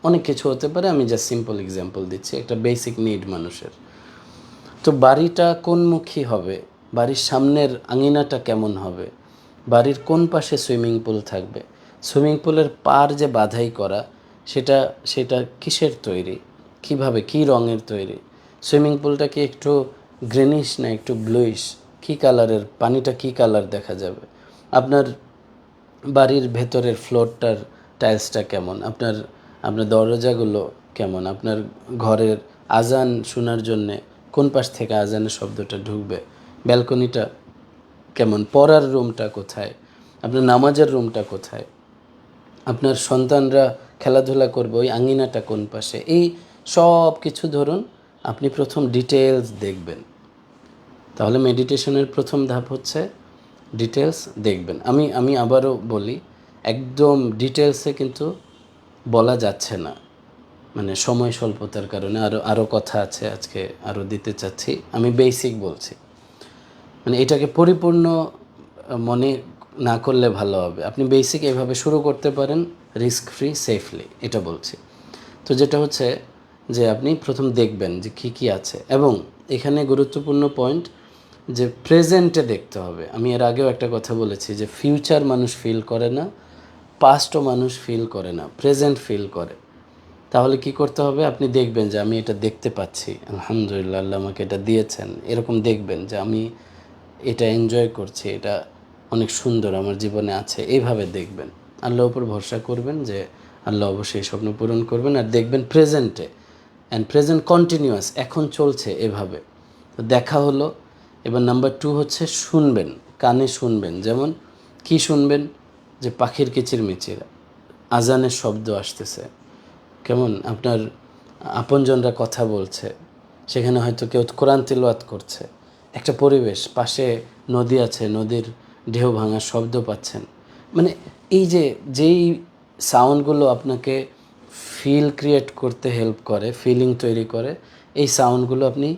অনেক কিছু হতে পারে, আমি জাস্ট সিম্পল এক্সাম্পল দিচ্ছি, একটা বেসিক নিড মানুষের। তো বাড়িটা কোনমুখী হবে, বাড়ির সামনের আঙিনাটা কেমন হবে, বাড়ির কোন পাশে সুইমিং পুল থাকবে, সুইমিং পুলের পার যে বাধাই করা, সেটা কিসের তৈরি, কিভাবে, কি রঙের তৈরি, সুইমিং পুলটা কি একটু গ্রিনিশ না একটু ব্লুইশ, কী কালারের, পানিটা কী কালার দেখা যাবে, আপনার বাড়ির ভেতরের ফ্লোরটার টাইলসটা কেমন, আপনার দরজাগুলো কেমন, আপনার ঘরের আজান শোনার জন্যে কোন পাশ থেকে আজানের শব্দটা ঢুকবে, ব্যালকনিটা কেমন, পড়ার রুমটা কোথায়, আপনার নামাজের রুমটা কোথায়, আপনার সন্তানরা খেলাধুলা করবে ওই আঙিনাটা কোন পাশে, এই সব কিছু ধরুন আপনি প্রথম ডিটেলস দেখবেন। তাহলে মেডিটেশনের প্রথম ধাপ হচ্ছে ডিটেলস দেখবেন। আমি আবারও বলি, একদম ডিটেলসে কিন্তু বলা যাচ্ছে না, মানে সময় স্বল্পতার কারণে। আরও কথা আছে আজকে, আরও দিতে চাচ্ছি, আমি বেসিক বলছি, মানে এটাকে পরিপূর্ণ মনে না করলে ভালো হবে। আপনি বেসিক এভাবে শুরু করতে পারেন, রিস্ক ফ্রি, সেফলি, এটা বলছি। তো যেটা হচ্ছে যে আপনি প্রথম দেখবেন যে কী আছে, এবং এখানে গুরুত্বপূর্ণ পয়েন্ট যে প্রেজেন্টে দেখতে হবে। আমি এর আগেও একটা কথা বলেছি যে ফিউচার মানুষ ফিল করে না, পাস্টও মানুষ ফিল করে না, প্রেজেন্ট ফিল করে। তাহলে কি করতে হবে, আপনি দেখবেন যে আমি এটা দেখতে পাচ্ছি, আলহামদুলিল্লাহ আল্লাহ আমাকে এটা দিয়েছেন, এরকম দেখবেন যে আমি এটা এনজয় করছি, এটা অনেক সুন্দর আমার জীবনে আছে, এইভাবে দেখবেন। আল্লাহর উপর ভরসা করবেন যে আল্লাহ অবশ্যই স্বপ্ন পূরণ করবেন, আর দেখবেন প্রেজেন্টে, অ্যান্ড প্রেজেন্ট কন্টিনিউয়াস, এখন চলছে এভাবে। তো দেখা হলো। এবার নাম্বার 2 হচ্ছে শুনবেন। কানে শুনবেন। যেমন কি শুনবেন? যে পাখির কিচিরমিচির, আজানের শব্দ আসতেছে, কেমন আপনার আপনজনরা কথা বলছে, সেখানে হয়তো কেউ কোরআন তিলাওয়াত করছে, একটা পরিবেশ, পাশে নদী আছে, নদীর ঢেউ ভাঙার শব্দ পাচ্ছেন। মানে এই যে যেই সাউন্ডগুলো আপনাকে ফিল ক্রিয়েট করতে হেল্প করে, ফিলিং তৈরি করে, এই সাউন্ডগুলো আপনি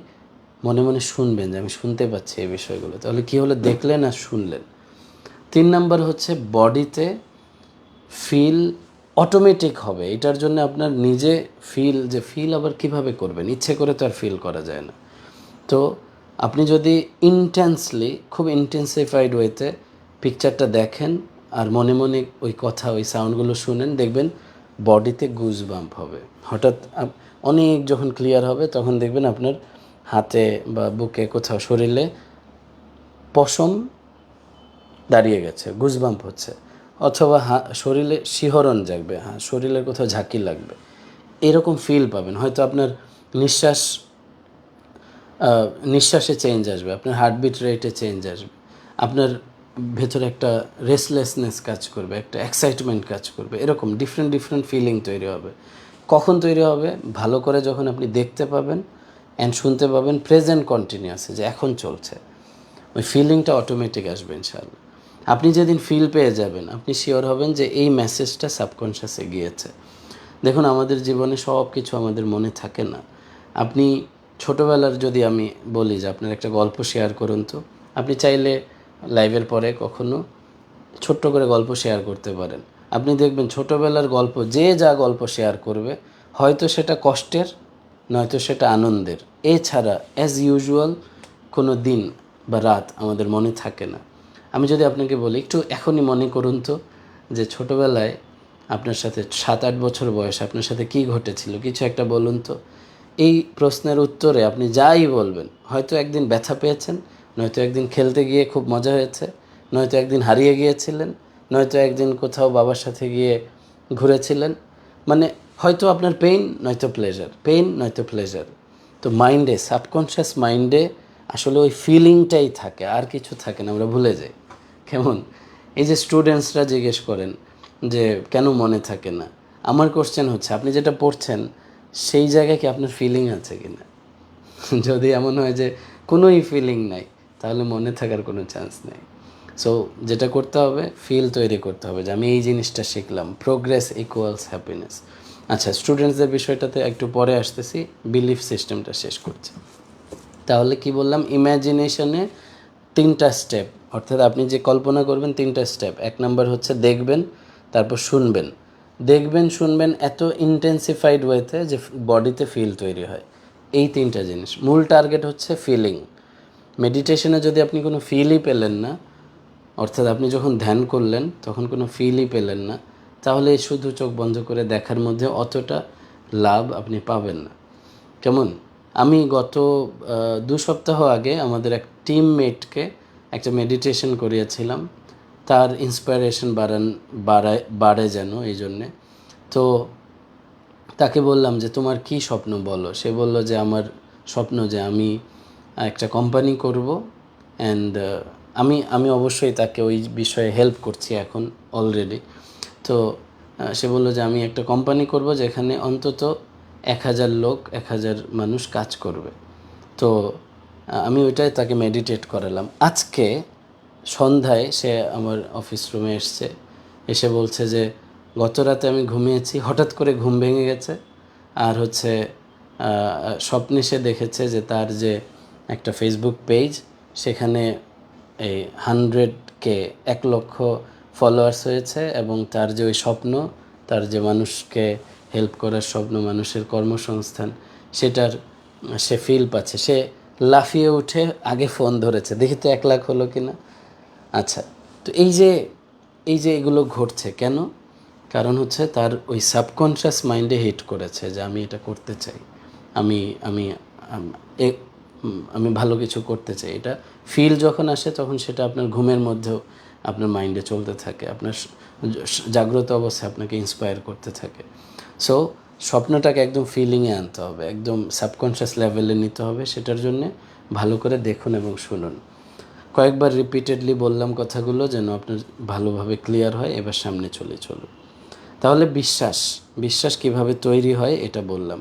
মনে মনে শুনবেন যে আমি শুনতে পাচ্ছি এই বিষয়গুলো। তাহলে কী হলো? দেখলেন আর শুনলেন। 3 নাম্বার হচ্ছে বডিতে ফিল অটোমেটিক হবে। এটার জন্য আপনার নিজে ফিল আবার কিভাবে করবেন? ইচ্ছে করে তো আর ফিল করা যায় না। তো আপনি যদি ইন্টেন্সলি, খুব ইন্টেন্সিফাইড ওয়েতে পিকচারটা দেখেন আর মনে মনে ওই কথা, ওই সাউন্ডগুলো শুনেন, দেখবেন বডিতে গুজবাম্প হবে। হঠাৎ অনেক যখন ক্লিয়ার হবে তখন দেখবেন আপনার হাতে বা বুকে কোথাও শরীরে পশম দাঁড়িয়ে গেছে, গুজবাম্প হচ্ছে, অথবা শরীরে শিহরণ জাগবে, শরীরের কোথাও ঝাঁকি লাগবে, এরকম ফিল পাবেন। হয়তো আপনার নিঃশ্বাসে চেঞ্জ আসবে, আপনার হার্টবিট রেটে চেঞ্জ আসবে, আপনার ভেতরে একটা রেস্টলেসনেস কাজ করবে, একটা এক্সাইটমেন্ট কাজ করবে, এরকম ডিফারেন্ট ফিলিং তৈরি হবে। কখন তৈরি হবে? ভালো করে যখন আপনি দেখতে পাবেন অ্যান্ড শুনতে পাবেন প্রেজেন্ট কন্টিনিউয়াসে, যে এখন চলছে, ওই ফিলিংটা অটোমেটিক আসবে ইনশাআল্লাহ। আপনি যেদিন ফিল পেয়ে যাবেন, আপনি শিওর হবেন যে এই মেসেজটা সাবকনশিয়াসে গিয়েছে। দেখুন, আমাদের জীবনে সব কিছু আমাদের মনে থাকে না। আপনি ছোটোবেলার, যদি আমি বলি যে আপনার একটা গল্প শেয়ার করুন, তো আপনি চাইলে লাইভের পরে কখনো ছোট্ট করে গল্প শেয়ার করতে পারেন। আপনি দেখবেন ছোটোবেলার গল্প, যে যা গল্প শেয়ার করবে, হয়তো সেটা কষ্টের, নয়তো সেটা আনন্দের, এছাড়া অ্যাজ ইউজুয়াল কোনো দিন বা রাত আমাদের মনে থাকে না। আমি যদি আপনাকে বলি, একটু এখনই মনে করুন তো যে ছোটোবেলায় আপনার সাথে 7-8 বছর বয়স আপনার সাথে কী ঘটেছিল, কিছু একটা বলুন তো। এই প্রশ্নের উত্তরে আপনি যাই বলবেন, হয়তো একদিন ব্যথা পেয়েছেন, নয়তো একদিন খেলতে গিয়ে খুব মজা হয়েছে, নয়তো একদিন হারিয়ে গিয়েছিলেন, নয়তো একদিন কোথাও বাবার সাথে গিয়ে ঘুরেছিলেন। মানে হয়তো আপনার পেইন নয়তো প্লেজার, পেইন নয়তো প্লেজার। তো মাইন্ডে, সাবকনশিয়াস মাইন্ডে আসলে ওই ফিলিংটাই থাকে, আর কিছু থাকে না, আমরা ভুলে যাই। কেমন? এই যে স্টুডেন্টসরা জিজ্ঞেস করেন যে কেন মনে থাকে না, আমার কোশ্চেন হচ্ছে আপনি যেটা পড়ছেন সেই জায়গায় কি আপনার ফিলিং আছে কি না? যদি এমন হয় যে কোনোই ফিলিং নাই, তাহলে মনে থাকার কোনো চান্স নেই। সো যেটা করতে হবে, ফিল তৈরি করতে হবে যে আমি এই জিনিসটা শিখলাম, প্রোগ্রেস ইকুয়ালস হ্যাপিনেস। আচ্ছা, স্টুডেন্টসদের বিষয়টাতে একটু পরে আসতেছি, বিলিফ সিস্টেমটা শেষ করছি। তাহলে কি বললাম? ইম্যাজিনেশনে 3টা স্টেপ, অর্থাৎ আপনি যে কল্পনা করবেন 3টা স্টেপ। 1 নাম্বার হচ্ছে দেখবেন, তারপর শুনবেন। দেখবেন, শুনবেন এত ইন্টেন্সিফাইড ওয়েতে যে বডিতে ফিল তৈরি হয়। এই 3টা জিনিস। মূল টার্গেট হচ্ছে ফিলিং। মেডিটেশনে যদি আপনি কোনো ফিলই পেলেন না, অর্থাৎ আপনি যখন ধ্যান করলেন তখন কোনো ফিলই পেলেন না, তাহলে শুধু চোখ বন্ধ করে দেখার মধ্যে অতটা লাভ আপনি পাবেন না। কেমন? আমি গত 2 সপ্তাহ আগে আমাদের এক টিমমেটকে একটা মেডিটেশন করিয়েছিলাম, তার ইন্সপায়ারেশন বাড়ে যেন এই জন্যে। তো তাকে বললাম যে তোমার কি স্বপ্ন বলো। সে বলল যে আমার স্বপ্ন যে আমি একটা কোম্পানি করব, অ্যান্ড আমি অবশ্যই তাকে ওই বিষয়ে হেল্প করছি এখন অলরেডি। তো সে বলল যে আমি একটা কোম্পানি করব যেখানে অন্তত 1000 লোক, 1000 মানুষ কাজ করবে। তো আমি ওইটাই তাকে মেডিটেট করালাম। আজকে সন্ধ্যায় সে আমার অফিস রুমে এসে বলছে যে গত রাতে আমি ঘুমিয়েছি, হঠাৎ করে ঘুম ভেঙে গেছে, আর হচ্ছে স্বপ্নে সে দেখেছে যে তার যে একটা ফেসবুক পেজ, সেখানে এই 100K 1 লক্ষ ফলোয়ার্স হয়েছে, এবং তার যে ওই স্বপ্ন, তার যে মানুষকে হেল্প করার স্বপ্ন, মানুষের কর্মসংস্থান, সেটার সে ফিল পাচ্ছে। সে লাফিয়ে উঠে আগে ফোন ধরেছে, দেখি তো 1 লাখ হলো কি না। আচ্ছা, তো এই যে এগুলো ঘটছে কেন? কারণ হচ্ছে তার ওই সাবকনশিয়াস মাইন্ডে হিট করেছে যে আমি এটা করতে চাই, আমি আমি আমি ভালো কিছু করতে চাই। এটা ফিল যখন আসে তখন সেটা আপনার ঘুমের মধ্যেও আপনার মাইন্ডে চলতে থাকে, আপনার জাগ্রত অবস্থায় আপনাকে ইন্সপায়ার করতে থাকে। সো স্বপ্নটাকে একদম ফিলিংয়ে আনতে হবে, একদম সাবকনশিয়াস লেভেলে নিতে হবে। সেটার জন্যে ভালো করে দেখুন এবং শুনুন। কয়েকবার রিপিটেডলি বললাম কথাগুলো যেন আপনার ভালোভাবে ক্লিয়ার হয়। এবার সামনে চলুন। তাহলে বিশ্বাস কিভাবে তৈরি হয় এটা বললাম।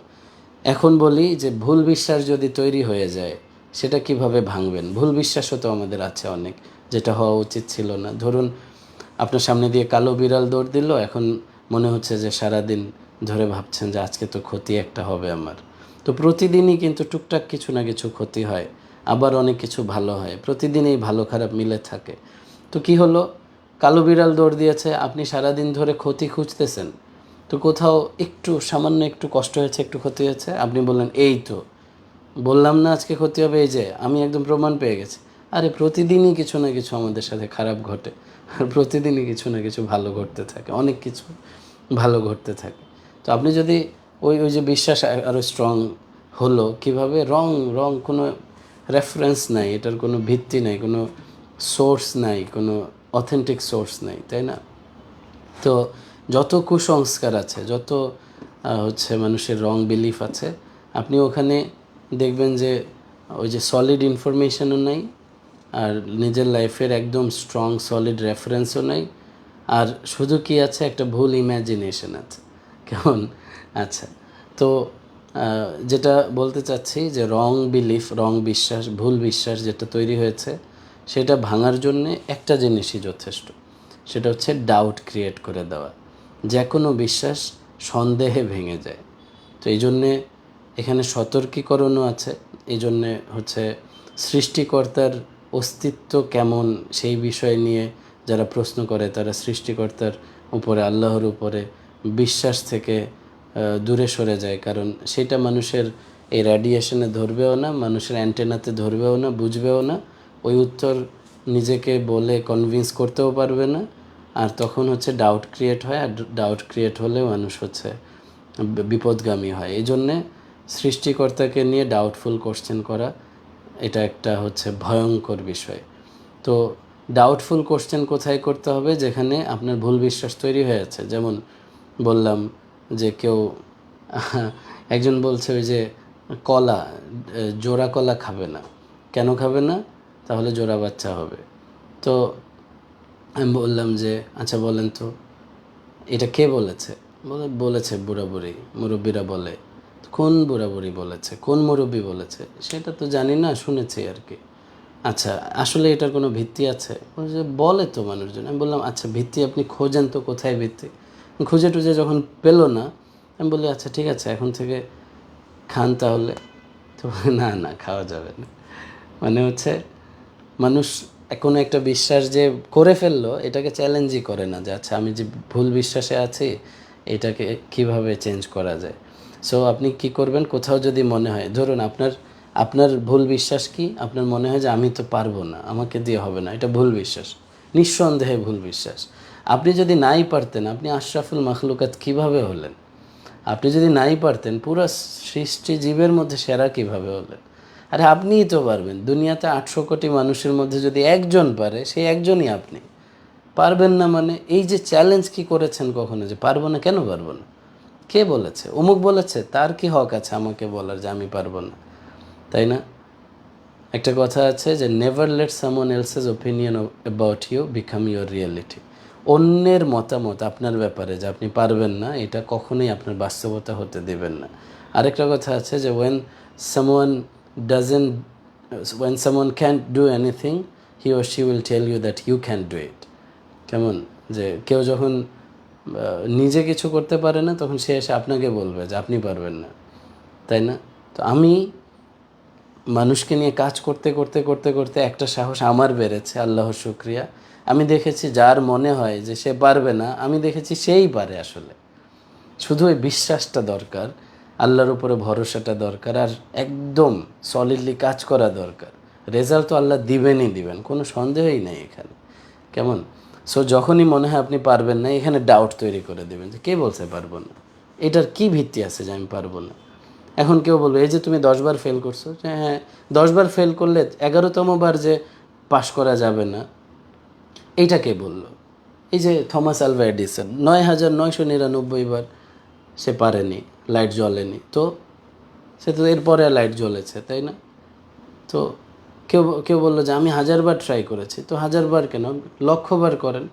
এখন বলি যে ভুল বিশ্বাস যদি তৈরি হয়ে যায় সেটা কিভাবে ভাঙবেন। ভুল বিশ্বাসও তো আমাদের আছে অনেক, যেটা হওয়া উচিত ছিল না। ধরুন আপনার সামনে দিয়ে কালো বিড়াল দৌড় দিল, এখন মনে হচ্ছে যে সারাদিন ধরে ভাবছেন যে আজকে তো ক্ষতি একটা হবে আমার। তো প্রতিদিনই কিন্তু টুকটাক কিছু না কিছু ক্ষতি হয়, আবার অনেক কিছু ভালো হয়, প্রতিদিনই ভালো খারাপ মিলে থাকে। তো কি হলো, কালো বিড়াল দৌড় দিয়েছে, আপনি সারাদিন ধরে ক্ষতি খুঁজতেছেন, তো কোথাও একটু সামান্য একটু কষ্ট হয়েছে, একটু ক্ষতি হয়েছে, আপনি বললেন এই তো বললাম না আজকে ক্ষতি হবে, এই যে আমি একদম প্রমাণ পেয়ে গেছি। আরে প্রতিদিনই কিছু না কিছু আমাদের সাথে খারাপ ঘটে, আর প্রতিদিনই কিছু না কিছু ভালো ঘটতে থাকে, অনেক কিছু ভালো ঘটতে থাকে। তো আপনি যদি ওই ওই যে বিশ্বাস আরও স্ট্রং হলো কীভাবে, রং কোনো রেফারেন্স নাই, এটার কোনো ভিত্তি নাই, কোনো সোর্স নাই, কোনো অথেন্টিক সোর্স নাই, তাই না? তো যত কুসংস্কার আছে, যত হচ্ছে মানুষের রং বিলিফ আছে, আপনি ওখানে দেখবেন যে ওই যে সলিড ইনফরমেশনও নাই, আর নিজের লাইফের একদম স্ট্রং সলিড রেফারেন্সও নাই, আর শুধু কি আছে, একটা ভুল ইম্যাজিনেশন আছে। কেমন? আচ্ছা, তো যেটা বলতে চাচ্ছি যে রং বিলিফ, রং বিশ্বাস, ভুল বিশ্বাস যেটা তৈরি হয়েছে, সেটা ভাঙার জন্যে একটা জিনিসই যথেষ্ট, সেটা হচ্ছে ডাউট ক্রিয়েট করে দেওয়া। যে কোনো বিশ্বাস সন্দেহে ভেঙে যায়। তো এই জন্যে এখানে সতর্কীকরণও আছে। এই জন্যে হচ্ছে সৃষ্টিকর্তার অস্তিত্ব কেমন সেই বিষয় নিয়ে যারা প্রশ্ন করে, তারা সৃষ্টিকর্তার উপরে, আল্লাহর উপরে বিশ্বাস থেকে দূরে সরে যায়। কারণ সেটা মানুষের এই রেডিয়েশনে ধরবেও না, মানুষের অ্যান্টেনাতে ধরবেও না, বুঝবেও না, ওই উত্তর নিজেকে বলে কনভিন্স করতেও পারবে না। আর তখন হচ্ছে ডাউট ক্রিয়েট হয়, আর ডাউট ক্রিয়েট হলে মানুষ হচ্ছে বিপদগামী হয়। এই জন্যে সৃষ্টিকর্তাকে নিয়ে ডাউটফুল কোশ্চেন করা, এটা একটা হচ্ছে ভয়ঙ্কর বিষয়। তো ডাউটফুল কোশ্চেন কোথায় করতে হবে? যেখানে আপনার ভুল বিশ্বাস তৈরি হয়েছে। যেমন বললাম যে কেউ একজন বলছে ওই যে কলা, জোড়া কলা খাবে না। কেন খাবে না? তাহলে জোড়া বাচ্চা হবে। তো আমি বললাম যে আচ্ছা বলেন তো এটা কে বলেছে? বলেছে বুড়ি, মুরব্বীরা বলে। কোন বুড়ি বলেছে, কোন মুরব্বী বলেছে সেটা তো জানি না, শুনেছি আর কি। আচ্ছা আসলে এটার কোনো ভিত্তি আছে? যে বলে তো মানুষজন। আমি বললাম আচ্ছা ভিত্তি আপনি খোঁজেন তো, কোথায় ভিত্তি? খুঁজে টুজে যখন পেলো না, আমি বলি আচ্ছা ঠিক আছে এখন থেকে খান তাহলে। তো না খাওয়া যাবে না। মানে হচ্ছে মানুষ কোনো একটা বিশ্বাস যে করে ফেললো, এটাকে চ্যালেঞ্জই করে না যে আচ্ছা আমি যে ভুল বিশ্বাসে আছি এটাকে কিভাবে চেঞ্জ করা যায়। সো আপনি কি করবেন, কোথাও যদি মনে হয়, ধরুন আপনার ভুল বিশ্বাস কি, আপনার মনে হয় যে আমি তো পারবো না, আমাকে দিয়ে হবে না, এটা ভুল বিশ্বাস, নিঃসন্দেহে ভুল বিশ্বাস। আপনি যদি নাই পারতেন, আপনি আশরাফুল মাখলুকাত কিভাবে হলেন? আপনি যদি নাই পারতেন, পুরো সৃষ্টি জীবের মধ্যে সেরা কিভাবে হলেন? আরে আপনিই তো পারবেন। দুনিয়াতে 800 কোটি মানুষের মধ্যে যদি একজন পারে, সেই একজনই আপনি। পারবেন না মানে এই যে চ্যালেঞ্জ কি করেছেন কখনো যে পারবো না? কেন পারবো না? কে বলেছে? অমুক বলেছে, তার কি হক আছে আমাকে বলার যে আমি পারবো না? তাই না? একটা কথা আছে যে never let someone else's opinion about you become your reality. অন্যের মতামত আপনার ব্যাপারে যে আপনি পারবেন না, এটা কখনোই আপনার বাস্তবতা হতে দেবেন না। আরেকটা কথা আছে যে someone doesn't when someone can't do anything, he or she will tell you that you can do it. কেমন? যে কেউ যখন নিজে কিছু করতে পারে না, তখন সে এসে আপনাকে বলবে যে আপনি পারবেন না, তাই না? তো আমি মানুষকে নিয়ে কাজ করতে করতে করতে করতে একটা সাহস আমার বেড়েছে, আল্লাহর শুকরিয়া। আমি দেখেছি যার মনে হয় যে সে পারবে না, আমি দেখেছি সেই পারে আসলে। শুধু ওই বিশ্বাসটা দরকার, আল্লাহর উপরে ভরসাটা দরকার, আর একদম সলিডলি কাজ করা দরকার। রেজাল্ট তো আল্লাহ দিবেন, কোনো সন্দেহই নেই এখানে। কেমন? সো যখনই মনে হয় আপনি পারবেন না, এখানে ডাউট তৈরি করে দেবেন যে কে বলছে পারবো না, এটার কি ভিত্তি আছে যে আমি পারবো না? এখন কেউ বলবে এই যে তুমি 10 বার ফেল করছো, হ্যাঁ 10 বার ফেল করলে 11তম বার যে পাশ করা যাবে না, এইটা কে বললো? এই যে থমাস আলভা এডিসন 9999 বার সে পারেনি, লাইট জ্বলেনি, তো সে তো এরপরে লাইট জ্বলেছে, তাই না? তো কেউ কেউ বললো যে আমি 1000বার ট্রাই করেছি, তো 1000বার কেন, 1,00,000বার করেন।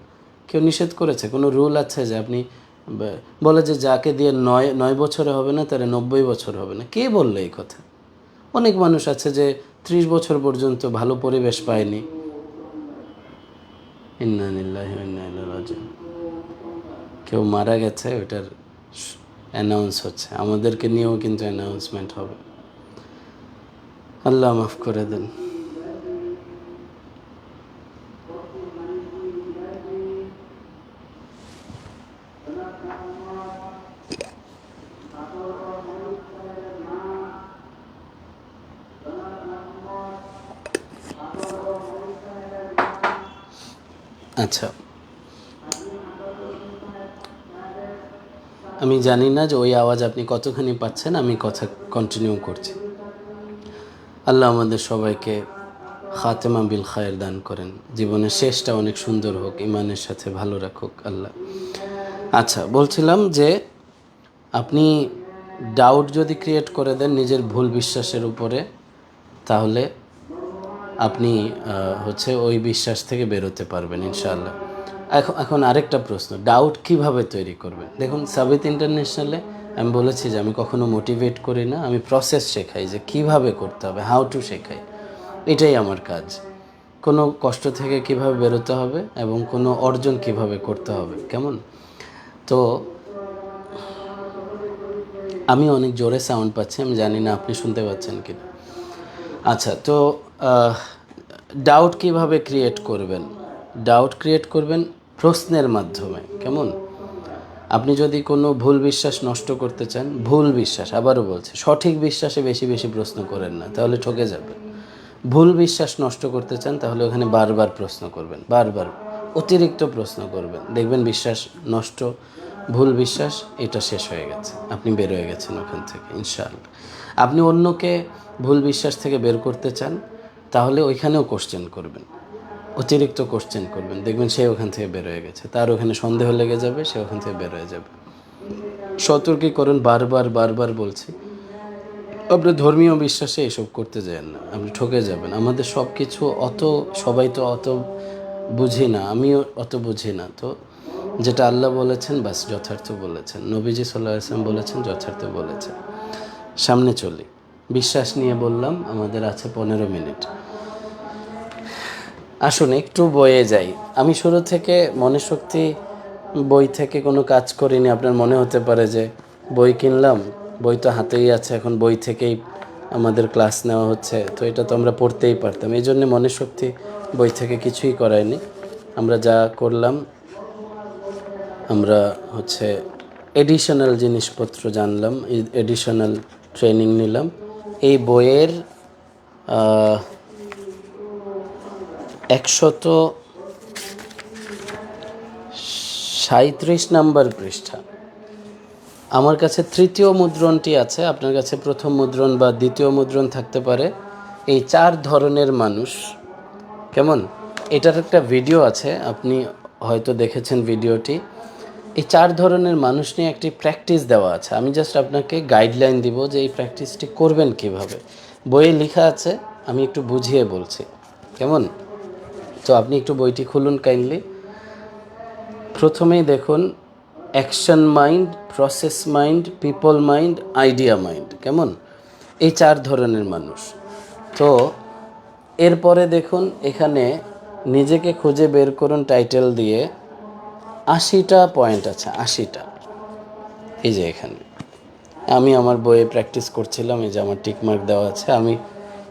কেউ নিষেধ করেছে? কোনো রুল আছে যে আপনি বলে যে যাকে দিয়ে 9 বছরে হবে না তার 90 বছর হবে না? কে বললো এই কথা? অনেক মানুষ আছে যে 30 বছর পর্যন্ত ভালো পরিবেশ পায়নি। ইন্না লিল্লাহি ওয়া ইন্না ইলাইহি রাজিউন। কেউ মারা গেছে, ওটার অ্যানাউন্স হচ্ছে, আমাদেরকে নিয়েও কিন্তু অ্যানাউন্সমেন্ট হবে। আল্লাহ মাফ করে দেন। আচ্ছা, আমি জানি না যে ওই আওয়াজ আপনি কতখানি পাচ্ছেন, আমি কথা কন্টিনিউ করছি। আল্লাহ আমাদের সবাইকে খাতেমা বিল খায়ের দান করেন, জীবনের শেষটা অনেক সুন্দর হোক, ইমানের সাথে ভালো রাখুক আল্লাহ। আচ্ছা, বলছিলাম যে আপনি ডাউট যদি ক্রিয়েট করে দেন নিজের ভুল বিশ্বাসের উপরে, তাহলে আপনি হচ্ছে ওই বিশ্বাস থেকে বেরোতে পারবেন ইনশাআল্লাহ। এখন আরেকটা প্রশ্ন, ডাউট কিভাবে তৈরি করবেন? দেখুন, সাবিত ইন্টারন্যাশনালে আমি বলেছি যে আমি কখনো মোটিভেট করি না, আমি প্রসেস শেখাই, যে কিভাবে করতে হবে, হাউ টু শেখাই। এটাই আমার কাজ। কোনো কষ্ট থেকে কিভাবে বেরোতে হবে এবং কোনো অর্জন কিভাবে করতে হবে, কেমন? তো আমি অনেক জোরে সাউন্ড পাচ্ছি, আমি জানি না আপনি শুনতে পাচ্ছেন কি না। আচ্ছা, তো ডাউট কিভাবে ক্রিয়েট করবেন? ডাউট ক্রিয়েট করবেন প্রশ্নের মাধ্যমে, কেমন? আপনি যদি কোনো ভুল বিশ্বাস নষ্ট করতে চান, ভুল বিশ্বাস, আবারও বলছি, সঠিক বিশ্বাসে বেশি বেশি প্রশ্ন করেন না, তাহলে ঠকে যাবেন। ভুল বিশ্বাস নষ্ট করতে চান, তাহলে ওখানে বারবার প্রশ্ন করবেন, বারবার অতিরিক্ত প্রশ্ন করবেন, দেখবেন বিশ্বাস নষ্ট, ভুল বিশ্বাস এটা শেষ হয়ে গেছে, আপনি বের হয়ে গেছেন ওখান থেকে ইনশাআল্লাহ। আপনি অন্যকে ভুল বিশ্বাস থেকে বের করতে চান, তাহলে ওইখানেও কোশ্চেন করবেন, অতিরিক্ত কোশ্চেন করবেন, দেখবেন সে ওখান থেকে বের হয়ে গেছে, তার ওখানে সন্দেহ লেগে যাবে, সে ওখান থেকে বের হয়ে যাবে। সতর্কীকরণ বারবার বারবার বলছি, আপনি ধর্মীয় বিশ্বাসে এসব করতে যান না, আপনি ঠকে যাবেন। আমাদের সব কিছু সবাই তো অত বুঝি না, আমিও অত বুঝি না, তো যেটা আল্লাহ বলেছেন বাস যথার্থ বলেছেন, নবীজি সাল্লাল্লাহু আলাইহি ওয়াসাল্লাম বলেছেন, যথার্থ বলেছেন। সামনে চলি, বিশ্বাস নিয়ে বললাম, আমাদের আছে 15 মিনিট। আসুন একটু বইয়ে যাই। আমি শুরু থেকে মনে শক্তি বই থেকে কোনো কাজ করিনি। আপনার মনে হতে পারে যে বই কিনলাম, বই তো হাতেই আছে, এখন বই থেকেই আমাদের ক্লাস নেওয়া হচ্ছে, তো এটা তো আমরা পড়তেই পারতাম। এই জন্যে মনে শক্তি বই থেকে কিছুই করায়নি। আমরা যা করলাম, আমরা হচ্ছে এডিশনাল জিনিসপত্র জানলাম, এডিশনাল ট্রেনিং নিলাম। এই বইয়ের 137 নম্বর পৃষ্ঠা, আমার কাছে তৃতীয় মুদ্রণটি আছে, আপনার কাছে প্রথম মুদ্রণ বা দ্বিতীয় মুদ্রণ থাকতে পারে। এই 4 ধরনের মানুষ, কেমন? এটার একটা ভিডিও আছে, আপনি হয়তো দেখেছেন ভিডিওটি। এই 4 ধরনের মানুষ নিয়ে একটি প্র্যাকটিস দেওয়া আছে, আমি জাস্ট আপনাকে গাইডলাইন দিব যে এই প্র্যাকটিসটি করবেন কিভাবে। বইয়ে লেখা আছে, আমি একটু বুঝিয়ে বলছি, কেমন? তো আপনি একটু বইটি খুলুন কাইন্ডলি। প্রথমেই দেখুন, action mind, process mind, people mind, idea mind, কেমন? এই 4 ধরনের মানুষ। তো এরপরে দেখুন, এখানে নিজেকে খুঁজে বের করুন টাইটেল দিয়ে, 80টা পয়েন্ট আছে, 80টা। এই যে এখানে আমি আমার বইয়ে প্র্যাকটিস করছিলাম, এই যে আমার টিকমার্ক দেওয়া আছে। আমি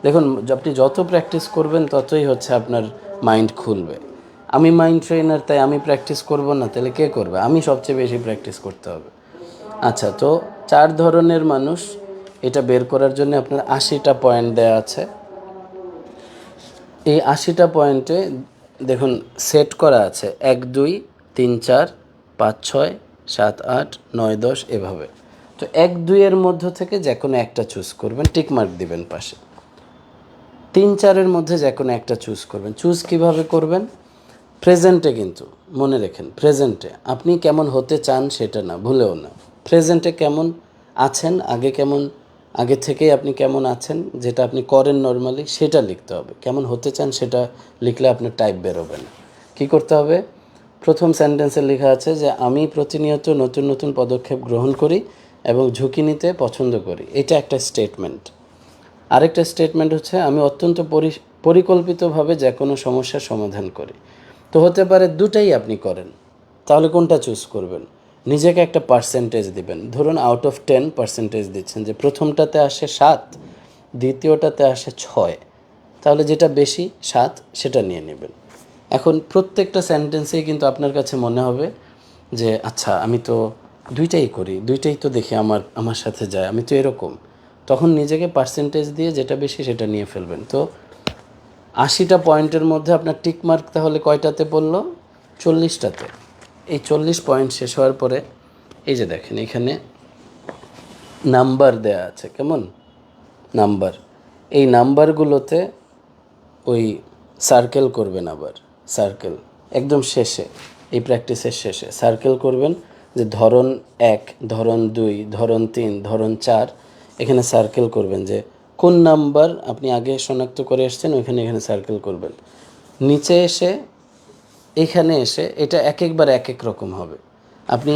দেখুন, আপনি যত প্র্যাকটিস করবেন ততই হচ্ছে আপনার মাইন্ড খুলবে। আমি মাইন্ড ট্রেনার, তাই আমি প্র্যাকটিস করব না, তাহলে কে করবে? আমি সবচেয়ে বেশি প্র্যাকটিস করতে হবে। আচ্ছা, তো 4 ধরনের মানুষ, এটা বের করার জন্য আপনার 80টা পয়েন্ট দেওয়া আছে। এই 80টা পয়েন্টে দেখুন সেট করা আছে 1 2 3 4 5 6 7 8 9 10 এভাবে। তো 1 2 এর মধ্য থেকে যে কোনো একটা চুজ করবেন, টিকমার্ক দিবেন পাশে। 3 4 এর মধ্যে যে কোনো একটা চুজ করবেন। চুজ কিভাবে করবেন? প্রেজেন্টে, কিন্তু মনে রাখেন, প্রেজেন্টে আপনি কেমন হতে চান সেটা না, ভুলেও না। প্রেজেন্টে কেমন আছেন, আগে কেমন আগে থেকেই আপনি কেমন আছেন, যেটা আপনি করেন নর্মালি সেটা লিখতে হবে। কেমন হতে চান সেটা লিখলে আপনার টাইপ বেরোবে না। কী করতে হবে? প্রথম সেন্টেন্সে লেখা আছে যে আমি প্রতিনিয়ত নতুন নতুন পদক্ষেপ গ্রহণ করি এবং ঝুঁকি নিতে পছন্দ করি। এটা একটা স্টেটমেন্ট। আরেকটা স্টেটমেন্ট হচ্ছে আমি অত্যন্ত পরিকল্পিতভাবে যে কোনো সমস্যার সমাধান করি। তো হতে পারে দুটাই আপনি করেন, তাহলে কোনটা চুজ করবেন? নিজেকে একটা পার্সেন্টেজ দিবেন। ধরুন আউট অফ 10 পার্সেন্টেজ দিচ্ছেন, যে প্রথমটাতে আসে 7, দ্বিতীয়টাতে আসে 6, তাহলে যেটা বেশি 7 সেটা নিয়ে নেবেন। এখন প্রত্যেকটা সেন্টেন্সেই কিন্তু আপনার কাছে মনে হবে যে আচ্ছা আমি তো দুইটাই করি, দুইটাই তো দেখি আমার সাথে যায়, আমি তো এরকম। তখন নিজেকে পার্সেন্টেজ দিয়ে যেটা বেশি সেটা নিয়ে ফেলবেন। তো 80টা পয়েন্টের মধ্যে আপনার টিক মার্ক তাহলে কয়টাতে পড়লো? 40টাতে। এই 40 পয়েন্ট শেষ হওয়ার পরে এই যে দেখেন এখানে নাম্বার দেয়া আছে, কেমন নাম্বার, এই নাম্বারগুলোতে ওই সার্কেল করবেন। আবার সার্কেল একদম শেষে, এই প্র্যাকটিসের শেষে সার্কেল করবেন যে ধরন 1, ধরন 2, ধরন 3, ধরন 4, এখানে সার্কেল করবেন যে কোন নাম্বার আপনি আগে শনাক্ত করে এসছেন ওইখানে এখানে সার্কেল করবেন। নিচে এসে এখানে এসে এটা একবার এক এক রকম হবে। আপনি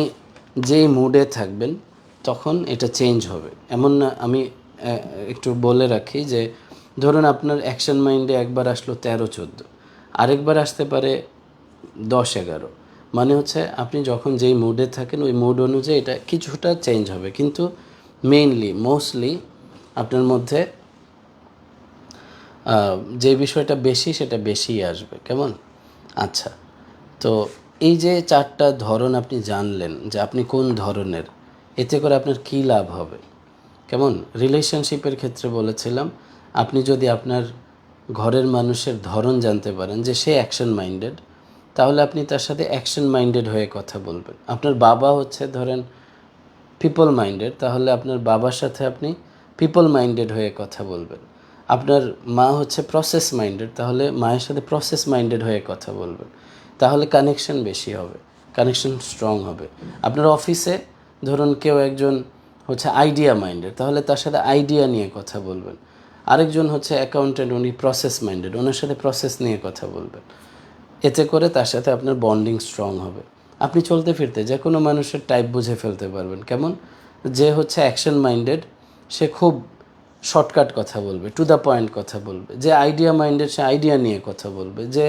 যেই মুডে থাকবেন তখন এটা চেঞ্জ হবে। এমন না, আমি একটু বলে রাখি যে ধরুন আপনার অ্যাকশন মাইন্ডে একবার আসলো 13-14, আরেকবার আসতে পারে 10-11। মানে হচ্ছে আপনি যখন যেই মুডে থাকেন ওই মুড অনুযায়ী এটা কিছুটা চেঞ্জ হবে, কিন্তু মোস্টলি আপনার মধ্যে যে বিষয়টা বেশি সেটা বেশিই আসবে, কেমন? আচ্ছা, তো এই যে 4টা ধরন আপনি জানলেন যে আপনি কোন ধরনের, এতে করে আপনার কী লাভ হবে, কেমন? রিলেশনশিপের ক্ষেত্রে বলেছিলাম আপনি যদি আপনার ঘরের মানুষের ধরন জানতে পারেন যে সে অ্যাকশন মাইন্ডেড, তাহলে আপনি তার সাথে অ্যাকশন মাইন্ডেড হয়ে কথা বলবেন। আপনার বাবা হচ্ছে ধরেন পিপল মাইন্ডেড, তাহলে আপনার বাবার সাথে আপনি পিপল মাইন্ডেড হয়ে কথা বলবেন। আপনার মা হচ্ছে প্রসেস মাইন্ডেড, তাহলে মায়ের সাথে প্রসেস মাইন্ডেড হয়ে কথা বলবেন। তাহলে কানেকশন বেশি হবে, কানেকশন স্ট্রং হবে। আপনার অফিসে ধরুন কেউ একজন হচ্ছে আইডিয়া মাইন্ডেড, তাহলে তার সাথে আইডিয়া নিয়ে কথা বলবেন। আরেকজন হচ্ছে অ্যাকাউন্টেন্ট, উনি প্রসেস মাইন্ডেড, ওনার সাথে প্রসেস নিয়ে কথা বলবেন। এতে করে তার সাথে আপনার বন্ডিং স্ট্রং হবে। আপনি চলতে ফিরতে যে কোনো মানুষের টাইপ বুঝে ফেলতে পারবেন, কেমন? যে হচ্ছে অ্যাকশন মাইন্ডেড সে খুব শর্টকাট কথা বলবে, টু দ্য পয়েন্ট কথা বলবে। যে আইডিয়া মাইন্ডেড সে আইডিয়া নিয়ে কথা বলবে। যে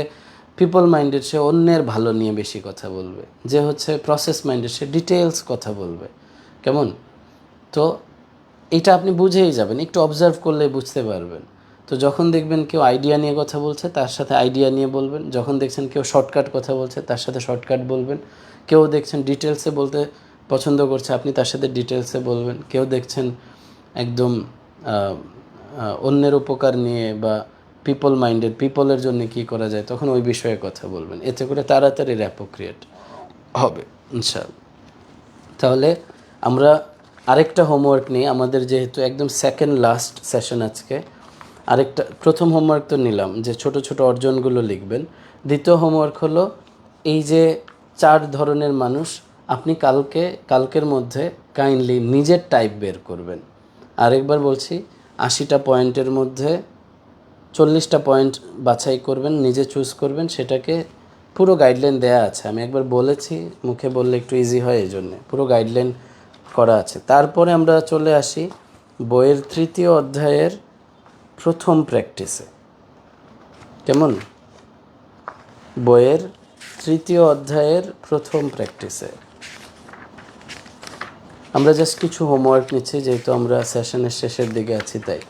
পিপল মাইন্ডেড সে অন্যের ভালো নিয়ে বেশি কথা বলবে। যে হচ্ছে প্রসেস মাইন্ডেড সে ডিটেলস কথা বলবে, কেমন? তো এটা আপনি বুঝেই যাবেন, একটু অবজার্ভ করলে বুঝতে পারবেন। তো যখন দেখবেন কেউ আইডিয়া নিয়ে কথা বলছে তার সাথে আইডিয়া নিয়ে বলবেন, যখন দেখছেন কেউ শর্টকাট কথা বলছে তার সাথে শর্টকাট বলবেন, কেউ দেখছেন ডিটেলসে বলতে পছন্দ করছে আপনি তার সাথে ডিটেলসে বলবেন, কেউ দেখছেন একদম অন্যের উপকার নিয়ে বা পিপল মাইন্ডেড, পিপলের জন্য কী করা যায় তখন ওই বিষয়ে কথা বলবেন। এতে করে তাড়াতাড়ি র্যাপো ক্রিয়েট হবে ইনশাআল্লাহ। তাহলে আমরা আরেকটা হোমওয়ার্ক নিই, আমাদের যেহেতু একদম সেকেন্ড লাস্ট সেশন আজকে। আরেকটা, প্রথম হোমওয়ার্ক তো নিলাম যে ছোট ছোট অর্জনগুলো লিখবেন। দ্বিতীয় হোমওয়ার্ক হলো এই যে 4 ধরনের মানুষ, আপনি কালকের মধ্যে কাইন্ডলি নিজের টাইপ বের করবেন। আরেকবার বলছি, 80টা পয়েন্টের মধ্যে 40টা পয়েন্ট বাছাই করবেন, নিজে চুজ করবেন, সেটাকে পুরো গাইডলাইন দেয়া আছে। আমি একবার বলেছি, মুখে বললে একটু ইজি হয়, এই জন্যে পুরো গাইডলাইন করা আছে। তারপরে আমরা চলে আসি বইয়ের 3য় অধ্যায়ের প্রথম প্র্যাকটিসে, কেমন? বইয়ের 3য় অধ্যায়ের প্রথম প্র্যাকটিসে আমরা জাস্ট কিছু হোমওয়ার্ক নিচ্ছি, যেহেতু আমরা সেশনের শেষের দিকে আছি তাই।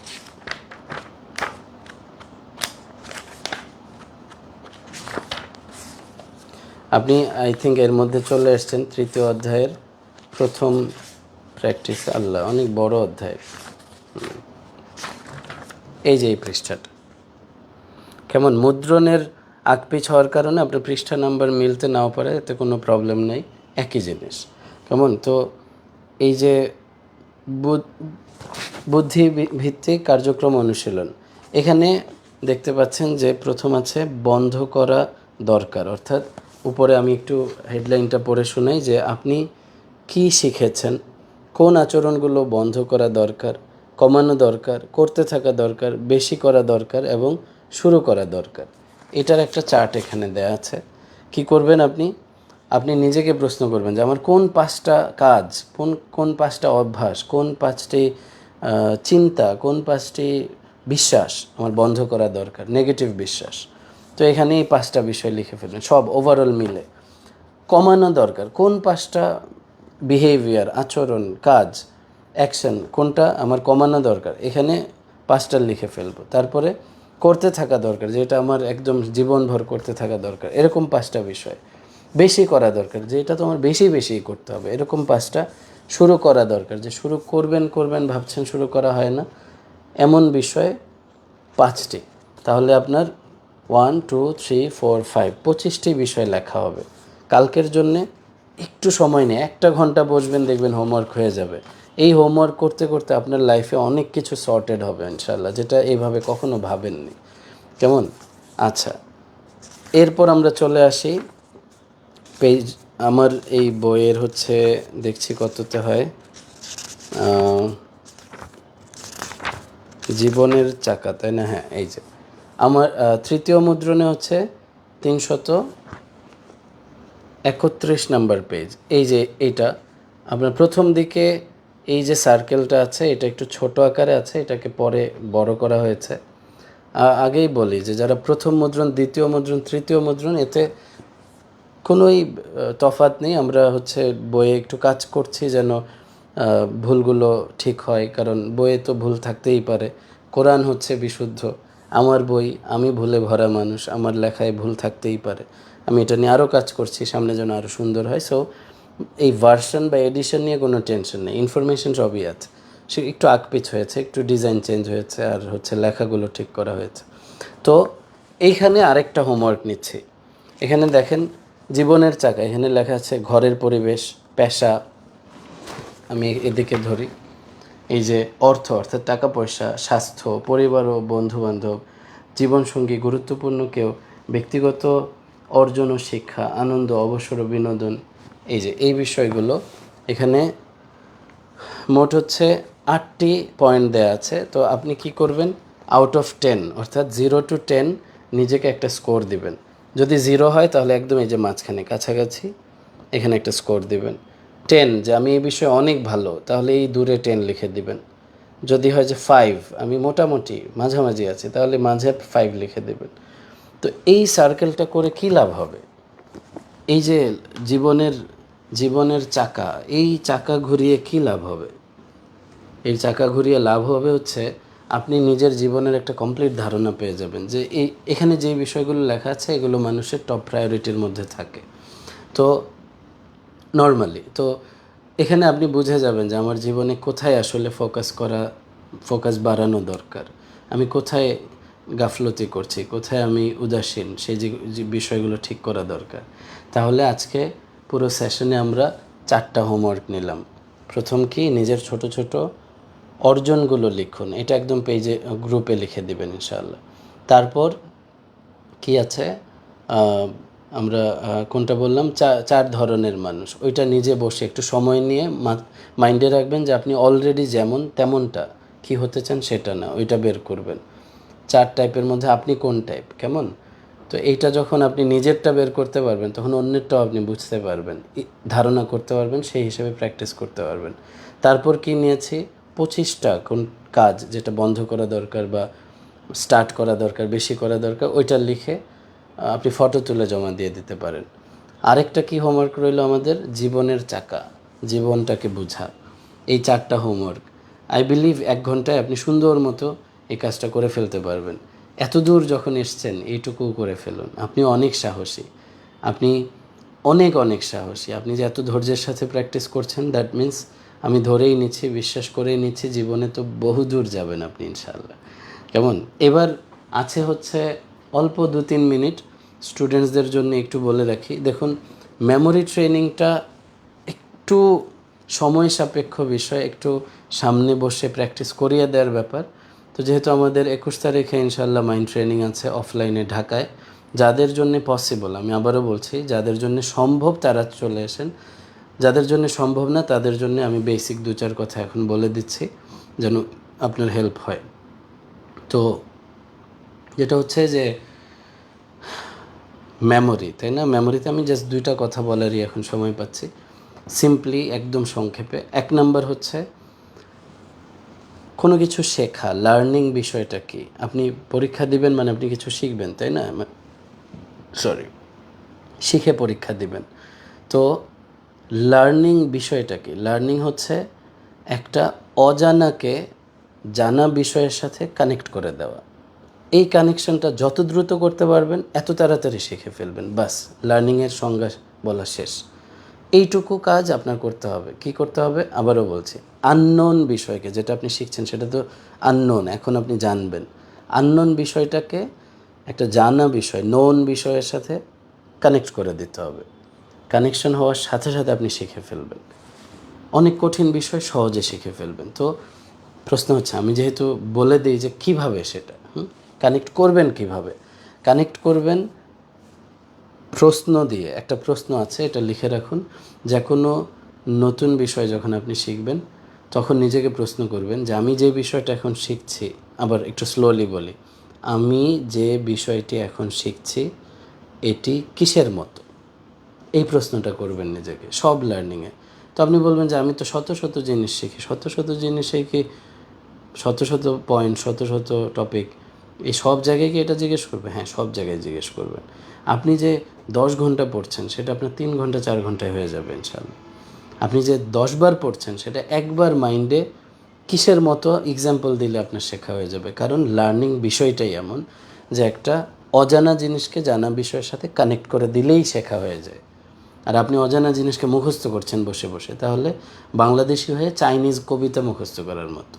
আপনি আই থিঙ্ক এর মধ্যে চলে এসছেন 3য় অধ্যায়ের প্রথম প্র্যাকটিস। আল্লাহ, অনেক বড় অধ্যায়। এই যে এই পৃষ্ঠাটা, কেমন? মুদ্রণের আকপিছ হওয়ার কারণে আপনার পৃষ্ঠা নাম্বার মিলতে নাও পারে, এতে কোনো প্রবলেম নেই, একই জিনিস, কেমন? তো এই যে বুদ্ধি ভিত্তিক কার্যক্রম অনুশীলন, এখানে দেখতে পাচ্ছেন যে প্রথম আছে বন্ধ করা দরকার। অর্থাৎ উপরে আমি একটু হেডলাইনটা পড়ে শোনাই যে আপনি কি শিখেছেন, কোন আচরণগুলো বন্ধ করা দরকার, কমানো দরকার, করতে থাকা দরকার, বেশি করা দরকার এবং শুরু করা দরকার। এটার একটা চার্ট এখানে দেয়া আছে। কি করবেন আপনি? আপনি নিজেকে প্রশ্ন করবেন যে আমার কোন 5টা কাজ, কোন 5টা অভ্যাস, কোন 5টি চিন্তা, কোন 5টি বিশ্বাস আমার বন্ধ করা দরকার, নেগেটিভ বিশ্বাস। তো এখানে এই 5টা বিষয় লিখে ফেলবেন, সব ওভারঅল মিলে। কমানো দরকার কোন 5টা বিহেভিয়ার, আচরণ, কাজ, অ্যাকশন কোনটা আমার কমানো দরকার, এখানে 5টা লিখে ফেলবো। তারপরে করতে থাকা দরকার, যেটা আমার একদম জীবনভর করতে থাকা দরকার, এরকম 5টা বিষয়। বেশি করা দরকার, যেটা তোমার বেশি বেশি করতে হবে, এরকম 5টা। শুরু করা দরকার, যে শুরু করবেন ভাবছেন শুরু করা হয় না, এমন বিষয় 5টি। তাহলে আপনার 1 2 3 4 5 25টি বিষয় লেখা হবে। কালকের জন্যে একটু সময় নিয়ে 1টা ঘন্টা বসবেন, দেখবেন হোমওয়ার্ক হয়ে যাবে। এই হোমওয়ার্ক করতে করতে আপনার লাইফে অনেক কিছু সর্টেড হবে ইনশাল্লাহ, যেটা এইভাবে কখনো ভাবেননি। কেমন? আচ্ছা, এরপর আমরা চলে আসি পেজ, আমার এই বইয়ের হচ্ছে দেখছি কততে হয়, জীবনের চাকা, তাই না? হ্যাঁ, এই যে আমার তৃতীয় মুদ্রণে হচ্ছে 331 নাম্বার পেজ। এই যে এইটা আপনার প্রথম দিকে এই যে সার্কেলটা আছে, এটা একটু ছোট আকারে আছে, এটাকে পরে বড় করা হয়েছে। আগেই বলি যে যারা প্রথম মুদ্রণ, দ্বিতীয় মুদ্রণ, তৃতীয় মুদ্রণ, এতে কোনোই তফাৎ নেই। আমরা হচ্ছে বইয়ে একটু কাজ করছি যেন ভুলগুলো ঠিক হয়, কারণ বইয়ে তো ভুল থাকতেই পারে। কোরআন হচ্ছে বিশুদ্ধ, আমার বই, আমি ভুলে ভরা মানুষ, আমার লেখায় ভুল থাকতেই পারে। আমি এটা নিয়ে আরও কাজ করছি, সামনে যেন আরও সুন্দর হয়। সো এই ভার্সন বা এডিশন নিয়ে কোনো টেনশন নেই, ইনফরমেশন সবই আছে। সে একটু আকপিচ হয়েছে, একটু ডিজাইন চেঞ্জ হয়েছে, আর হচ্ছে লেখাগুলো ঠিক করা হয়েছে। তো এইখানে আরেকটা হোমওয়ার্ক নিচ্ছি। এখানে দেখেন জীবনের চাকা, এখানে লেখা আছে ঘরের পরিবেশ, পেশা, আমি এদিকে ধরি, এই যে অর্থ, অর্থাৎ টাকা পয়সা, স্বাস্থ্য, পরিবার ও বন্ধুবান্ধব, জীবনসঙ্গী, গুরুত্বপূর্ণ কেউ, ব্যক্তিগত অর্জন ও শিক্ষা, আনন্দ, অবসর ও বিনোদন। এই যে এই বিষয়গুলো এখানে মোট হচ্ছে 8টি পয়েন্ট দেয়া আছে। তো আপনি কি করবেন? আউট অফ 10, অর্থাৎ 0 to 10 নিজেকে একটা স্কোর দিবেন। যদি 0 হয় তাহলে একদম এই যে মাঝখানে কাছাকাছি এখানে একটা স্কোর দিবেন। 10 যে আমি এই বিষয়ে অনেক ভালো, তাহলে এই দূরে 10 লিখে দিবেন। যদি হয় যে 5 আমি মোটামুটি মাঝামাঝি আছি, তাহলে মাঝে 5 লিখে দেবেন। তো এই সার্কেলটা করে কী লাভ হবে? এই যে জীবনের চাকা, এই চাকা ঘুরিয়ে কী লাভ হবে? এই চাকা ঘুরিয়ে লাভ হবে হচ্ছে আপনি নিজের জীবনের একটা কমপ্লিট ধারণা পেয়ে যাবেন যে এখানে যে বিষয়গুলো লেখা আছে এগুলো মানুষের টপ প্রায়োরিটির মধ্যে থাকে। তো নর্মালি তো এখানে আপনি বুঝে যাবেন যে আমার জীবনে কোথায় আসলে ফোকাস বাড়ানো দরকার, আমি কোথায় গাফলতি করছি, কোথায় আমি উদাসীন, সেই যে বিষয়গুলো ঠিক করা দরকার। তাহলে আজকে পুরো সেশনে আমরা 4টা হোমওয়ার্ক নিলাম। প্রথম কি, নিজের ছোট ছোট অর্জনগুলো লিখুন, এটা একদম পেজে গ্রুপে লিখে দেবেন ইনশাআল্লাহ। তারপর কি আছে, আমরা কোনটা বললাম, 4 ধরনের মানুষ, ওইটা নিজে বসে একটু সময় নিয়ে মাইন্ডে রাখবেন যে আপনি অলরেডি যেমন তেমনটা, কি হতে চান সেটা না, ওইটা বের করবেন। 4 টাইপের মধ্যে আপনি কোন টাইপ, কেমন? তো এইটা যখন আপনি নিজেরটা বের করতে পারবেন তখন অন্যেরটাও আপনি বুঝতে পারবেন, ধারণা করতে পারবেন, সেই হিসেবে প্র্যাকটিস করতে পারবেন। তারপর কি নিয়েছি, 25টা কোন কাজ যেটা বন্ধ করা দরকার বা স্টার্ট করা দরকার, বেশি করা দরকার, ওইটা লিখে আপনি ফটো তুলে জমা দিয়ে দিতে পারেন। আরেকটা কি হোমওয়ার্ক রইল আমাদের, জীবনের চাকা, জীবনটাকে বোঝা। এই 4টা হোমওয়ার্ক আই বিলিভ 1 ঘন্টায় আপনি সুন্দর মতো এই কাজটা করে ফেলতে পারবেন। এত দূর যখন এসছেন এইটুকু করে ফেলুন। আপনি অনেক সাহসী, আপনি অনেক অনেক সাহসী। আপনি যে এত ধৈর্যের সাথে প্র্যাকটিস করছেন, দ্যাট মিন্স আমি ধরেই নিচ্ছি, বিশ্বাস করেই নিচ্ছি জীবনে তো বহু দূর যাবেন আপনি ইনশাআল্লাহ। কেমন? এবার আছে হচ্ছে অল্প 2-3 মিনিট স্টুডেন্টসদের জন্য একটু বলে রাখি। দেখুন, মেমোরি ট্রেনিংটা একটু সময় সাপেক্ষ বিষয়, একটু সামনে বসে প্র্যাকটিস করিয়ে দেওয়ার ব্যাপার। তো যেহেতু আমাদের 21 তারিখে ইনশাআল্লাহ মাইন্ড ট্রেনিং আছে অফলাইনে ঢাকায়, যাদের জন্য পসিবল, আমি আবারও বলছি, যাদের জন্য সম্ভব তারা চলে আসেন, যাদের জন্য সম্ভব না তাদের জন্য আমি বেসিক 2-4 কথা এখন বলে দিচ্ছি যেন আপনার হেল্প হয়। তো যেটা হচ্ছে যে মেমোরি, তাই না? মেমোরিতে আমি জাস্ট 2টা কথা বলারই এখন সময় পাচ্ছি, সিম্পলি একদম সংক্ষেপে। 1 নাম্বার হচ্ছে কোনো কিছু শেখা, লার্নিং বিষয়টা কি? আপনি পরীক্ষা দিবেন মানে আপনি কিছু শিখবেন, তাই না? শিখে পরীক্ষা দিবেন। তো লার্নিং বিষয়টা কি? লার্নিং হচ্ছে একটা অজানাকে জানা বিষয়ের সাথে কানেক্ট করে দেওয়া। এই কানেকশনটা যত দ্রুত করতে পারবেন এত তাড়াতাড়ি শিখে ফেলবেন। বাস, লার্নিংয়ের সংজ্ঞা বলা শেষ। এইটুকু কাজ আপনার করতে হবে। কি করতে হবে? আবারও বলছি, আননোন বিষয়কে, যেটা আপনি শিখছেন সেটা তো আননোন, এখন আপনি জানবেন। আননোন বিষয়টাকে একটা জানা বিষয়, নোন বিষয়ের সাথে কানেক্ট করে দিতে হবে। কানেকশন হওয়ার সাথে সাথে আপনি শিখে ফেলবেন। অনেক কঠিন বিষয় সহজে শিখে ফেলবেন। তো প্রশ্ন হচ্ছে, আমি যেহেতু বলে দিই যে কিভাবে সেটা কানেক্ট করবেন। কিভাবে কানেক্ট করবেন? প্রশ্ন দিয়ে। একটা প্রশ্ন আছে, এটা লিখে রাখুন। যে কোনো নতুন বিষয় যখন আপনি শিখবেন তখন নিজেকে প্রশ্ন করবেন যে আমি যে বিষয়টা এখন শিখছি, আবার একটু স্লোলি বলি, আমি যে বিষয়টি এখন শিখছি এটি কিসের মতো? এই প্রশ্নটা করবেন নিজেকে সব লার্নিংয়ে। তো আপনি বলবেন যে আমি তো শত শত জিনিস শিখি, শত শত জিনিস শিখি, শত শত পয়েন্ট, শত শত টপিক, এই সব জায়গায় কি এটা জিজ্ঞেস করবে? হ্যাঁ, সব জায়গায় জিজ্ঞেস করবেন। আপনি যে 10 ঘন্টা পড়ছেন সেটা আপনার 3 ঘন্টা 4 ঘন্টায় হয়ে যাবে ইনশাআল্লাহ। আপনি যে 10 বার পড়ছেন সেটা একবার মাইন্ডে কিসের মতো এক্সাম্পল দিলে আপনার শেখা হয়ে যাবে। কারণ লার্নিং বিষয়টাই এমন যে একটা অজানা জিনিসকে জানা বিষয়ের সাথে কানেক্ট করে দিলেই শেখা হয়ে যায়। আর আপনি অজানা জিনিসকে মুখস্থ করছেন বসে বসে, তাহলে বাংলাদেশি হয়ে চাইনিজ কবিতা মুখস্থ করার মতো।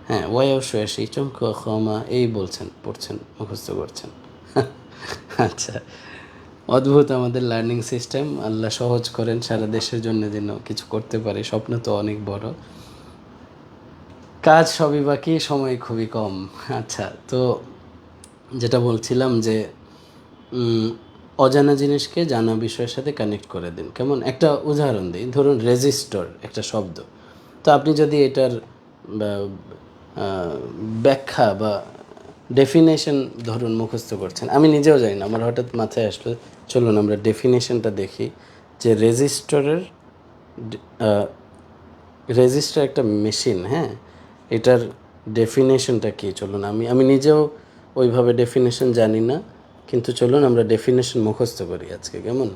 হ্যাঁ, ওয়াইশী চমক ক্ষমা এই বলছেন, পড়ছেন, মুখস্থ করছেন। আচ্ছা, অদ্ভুত আমাদের লার্নিং সিস্টেম। আল্লাহ সহজ করেন, সারা দেশের জন্য যেন কিছু করতে পারে। স্বপ্ন তো অনেক বড়, কাজ সবই বাকি, সময় খুবই কম। আচ্ছা, তো যেটা বলছিলাম যে অজানা জিনিসকে জানা বিষয়ের সাথে কানেক্ট করে দিন। কেমন? একটা উদাহরণ দিই, ধরুন রেজিস্টর একটা শব্দ। তো আপনি যদি এটার ব্যাখ্যা বা ডেফিনেশন ধরুন মুখস্থ করছেন, আমি নিজেও জানি না, আমার হঠাৎ মাথায় আসলো, চলুন আমরা ডেফিনেশনটা দেখি। যে রেজিস্টার একটা মেশিন, হ্যাঁ, এটার ডেফিনেশনটা কী চলুন আমি নিজেও ওইভাবে ডেফিনেশন জানি না, কিন্তু চলুন আমরা ডেফিনেশন মুখস্থ করি আজকে। কেমন?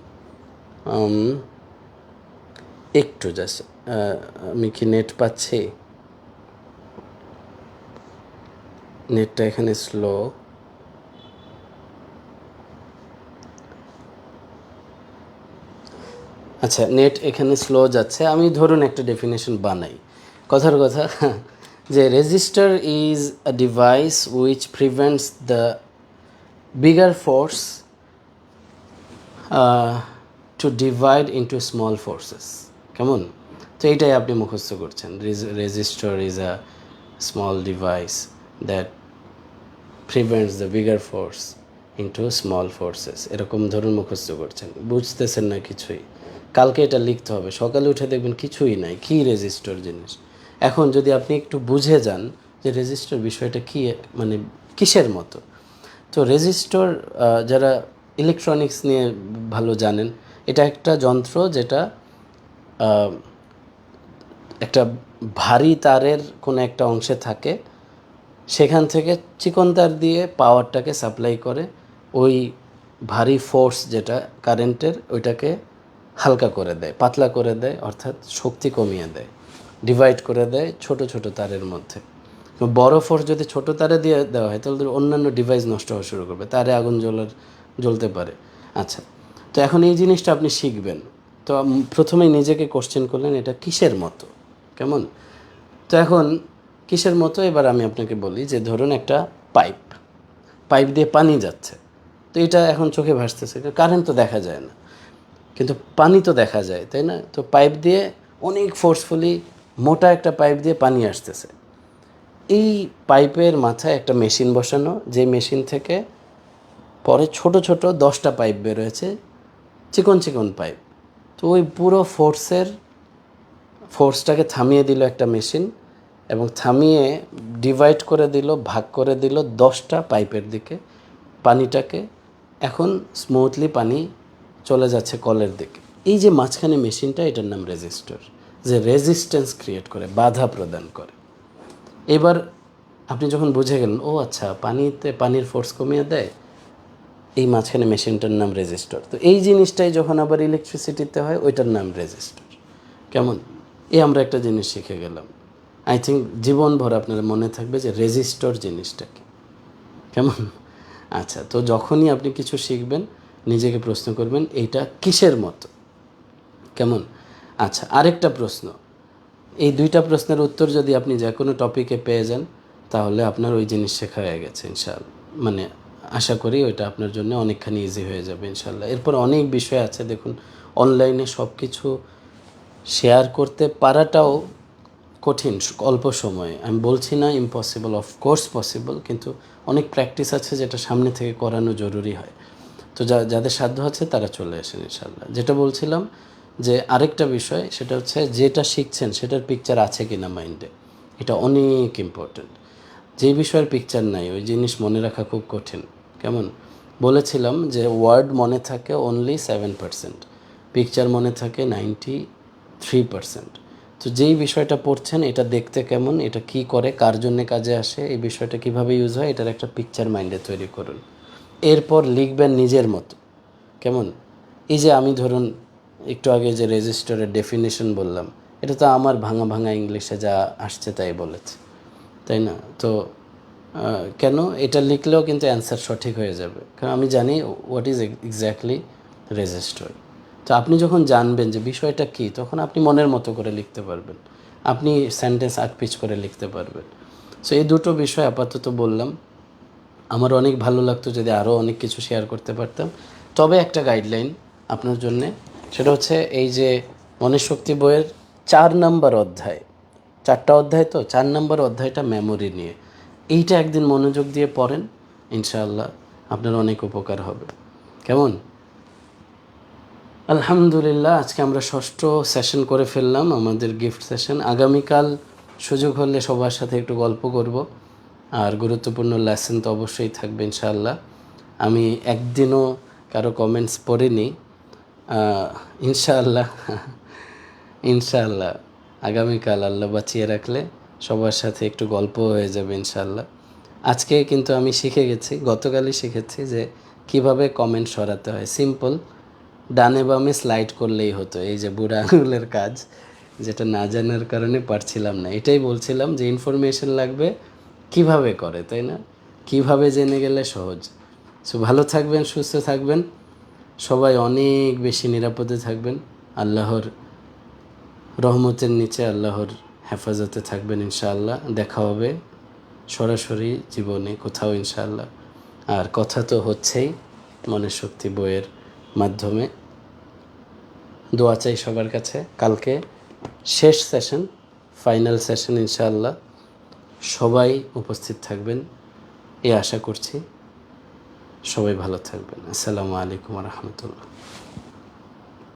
একটু জাস্ট, আমি কি নেট পাচ্ছি? নেটটা এখানে স্লো। আচ্ছা, নেট এখানে স্লো যাচ্ছে, আমি ধরুন একটা ডেফিনেশন বানাই। কথার কথা যে register is a device which prevents the bigger force to divide into small forces. কেমন? তো এইটাই আপনি মুখস্থ করছেন। Register is a small device that prevents the bigger force into small forces. এরকম ধরুন মুখস্থ করছেন, বুঝতেছেন না কিছুই। কালকে এটা লিখতে হবে, সকালে উঠে দেখবেন কিছুই নাই, কী রেজিস্টার জিনিস। এখন যদি আপনি একটু বুঝে যান যে রেজিস্টার বিষয়টা কী, মানে কিসের মতো। তো রেজিস্টার, যারা ইলেকট্রনিক্স নিয়ে ভালো জানেন, এটা একটা যন্ত্র যেটা একটা ভারী তারের কোনো একটা অংশে থাকে, সেখান থেকে চিকন তার দিয়ে পাওয়ারটাকে সাপ্লাই করে। ওই ভারী ফোর্স যেটা কারেন্টের, ওইটাকে হালকা করে দেয়, পাতলা করে দেয়, অর্থাৎ শক্তি কমিয়ে দেয়, ডিভাইড করে দেয় ছোট ছোট তারের মধ্যে। বড় ফোর্স যদি ছোট তারে দিয়ে দেওয়া হয় তাহলে অন্যান্য ডিভাইস নষ্ট হওয়া শুরু করবে, তারে আগুন জ্বলতে পারে। আচ্ছা, তো এখন এই জিনিসটা আপনি শিখবেন। তো প্রথমেই নিজেকে কোশ্চেন করলেন এটা কিসের মতো। কেমন? তো এখন কিসের মতো, এবার আমি আপনাকে বলি যে ধরুন একটা পাইপ দিয়ে পানি যাচ্ছে। তো এটা এখন চোখে ভাসতেছে, কারেন্ট তো দেখা যায় না, কিন্তু পানি তো দেখা যায়, তাই না? তো পাইপ দিয়ে অনেক ফোর্সফুলি, মোটা একটা পাইপ দিয়ে পানি আসতেছে। এই পাইপের মাথায় একটা মেশিন বসানো, যে মেশিন থেকে পরে ছোট ছোট 10টা পাইপ বেরোয়েছে, চিকন চিকন পাইপ। তো ওই পুরো ফোর্সটাকে থামিয়ে দিল একটা মেশিন, এবং থামিয়ে ডিভাইড করে দিল, ভাগ করে দিল 10টা পাইপের দিকে পানিটাকে। এখন স্মুথলি পানি চলে যাচ্ছে কলের দিকে। এই যে মাঝখানে মেশিনটা, এটার নাম রেজিস্টর, যে রেজিস্ট্যান্স ক্রিয়েট করে, বাধা প্রদান করে। এবার আপনি যখন বুঝে গেলেন, ও আচ্ছা, পানির ফোর্স কমিয়ে দেয়, এই মাঝখানে মেশিনটার নাম রেজিস্টর। তো এই জিনিসটাই যখন আবার ইলেকট্রিসিটিতে হয়, ওইটার নাম রেজিস্টর। কেমন? আমরা একটা জিনিস শিখে গেলাম। আই থিঙ্ক জীবনভর আপনার মনে থাকবে যে রেজিস্টর জিনিসটা কি। কেমন? আচ্ছা, তো যখনই আপনি কিছু শিখবেন, নিজেকে প্রশ্ন করবেন এইটা কিসের মতো। কেমন? আচ্ছা, আরেকটা প্রশ্ন, এই 2টা প্রশ্নের উত্তর যদি আপনি যে কোনো টপিকে পেয়ে যান, তাহলে আপনার ওই জিনিস শেখা হয়ে গেছে ইনশাআল্লাহ। মানে আশা করি ওইটা আপনার জন্য অনেকখানি ইজি হয়ে যাবে ইনশাআল্লাহ। এরপর অনেক বিষয় আছে, দেখুন অনলাইনে সব কিছু শেয়ার করতে পারাটাও কঠিন অল্প সময়ে। আমি বলছি না ইম্পসিবল, অফকোর্স পসিবল, কিন্তু অনেক প্র্যাকটিস আছে যেটা সামনে থেকে করানো জরুরি হয়। তো যাদের সাধ্য আছে তারা চলে আসেন ইনশাআল্লাহ। যেটা বলছিলাম যে আরেকটা বিষয়, সেটা হচ্ছে যেটা শিখছেন সেটার পিকচার আছে কি না মাইন্ডে, এটা অনেক ইম্পর্ট্যান্ট। যে বিষয়ের পিকচার নাই, ওই জিনিস মনে রাখা খুব কঠিন। কেমন? বলেছিলাম যে ওয়ার্ড মনে থাকে অনলি 7%, পিকচার মনে থাকে 93%। তো যেই বিষয়টা পড়ছেন, এটা দেখতে কেমন, এটা কি করে, কার জন্যে কাজে আসে, এই বিষয়টা কিভাবে ইউজ হয়, এটার একটা পিকচার মাইন্ডে তৈরি করুন। এরপর লিখবেন নিজের মতো। কেমন? এই যে আমি ধরুন একটু আগে যে রেজিস্টরের ডেফিনেশন বললাম, এটা তো আমার ভাঙা ভাঙা ইংলিশে যা আসছে তাই বলেছে, তাই না? তো কেন এটা লিখলেও কিন্তু অ্যান্সার সঠিক হয়ে যাবে, কারণ আমি জানি হোয়াট ইজ এক্স্যাক্টলি রেজিস্টর। তো আপনি যখন জানবেন যে বিষয়টা কী, তখন আপনি মনের মতো করে লিখতে পারবেন, আপনি সেন্টেন্স আটপিচ করে লিখতে পারবেন। সো এই দুটো বিষয় আপাতত বললাম। আমার অনেক ভালো লাগতো যদি আরও অনেক কিছু শেয়ার করতে পারতাম। তবে একটা গাইডলাইন আপনার জন্যে, সেটা হচ্ছে এই যে মনের শক্তি বইয়ের 4 নম্বর অধ্যায়, 4টা অধ্যায়, তো 4 নম্বর অধ্যায়টা মেমোরি নিয়ে, এইটা একদিন মনোযোগ দিয়ে পড়েন, ইনশাআল্লাহ আপনার অনেক উপকার হবে। কেমন? আলহামদুলিল্লাহ, আজকে আমরা 6ষ্ঠ সেশন করে ফেললাম, আমাদের গিফট সেশন। আগামীকাল সুযোগ হলে সবার সাথে একটু গল্প করব, আর গুরুত্বপূর্ণ লেসন তো অবশ্যই থাকবে ইনশাআল্লাহ। আমি একদিনও কারো কমেন্টস পড়িনি, ইনশাআল্লাহ ইনশাআল্লাহ আগামীকাল আল্লাহ বাঁচিয়ে রাখলে সবার সাথে একটু গল্প হয়ে যাবে ইনশাআল্লাহ। আজকে কিন্তু আমি শিখে গেছি, গতকালই শিখেছি যে কিভাবে কমেন্ট সরাতে হয়। সিম্পল, ডানে বামে স্লাইড করলেই হতো। এই যে বুড়া আঙুলের কাজ, যেটা না জানার কারণে পারছিলাম না। এটাই বলছিলাম যে ইনফরমেশন লাগবে কিভাবে করে, তাই না? কিভাবে জেনে গেলে সহজ। সো ভালো থাকবেন, সুস্থ থাকবেন, সবাই অনেক বেশি নিরাপদে থাকবেন, আল্লাহর রহমতের নিচে আল্লাহর হেফাজতে থাকবেন ইনশাআল্লাহ। দেখা হবে সরাসরি জীবনে কোথাও ইনশাআল্লাহ। আর কথা তো হচ্ছেই মনের শক্তি বইয়ের মাধ্যমে। দোয়া চাই সবার কাছে। কালকে শেষ সেশন, ফাইনাল সেশন ইনশাআল্লাহ। সবাই উপস্থিত থাকবেন এই আশা করছি। সবাই ভালো থাকবেন। আসসালামু আলাইকুম ওয়া রাহমাতুল্লাহ।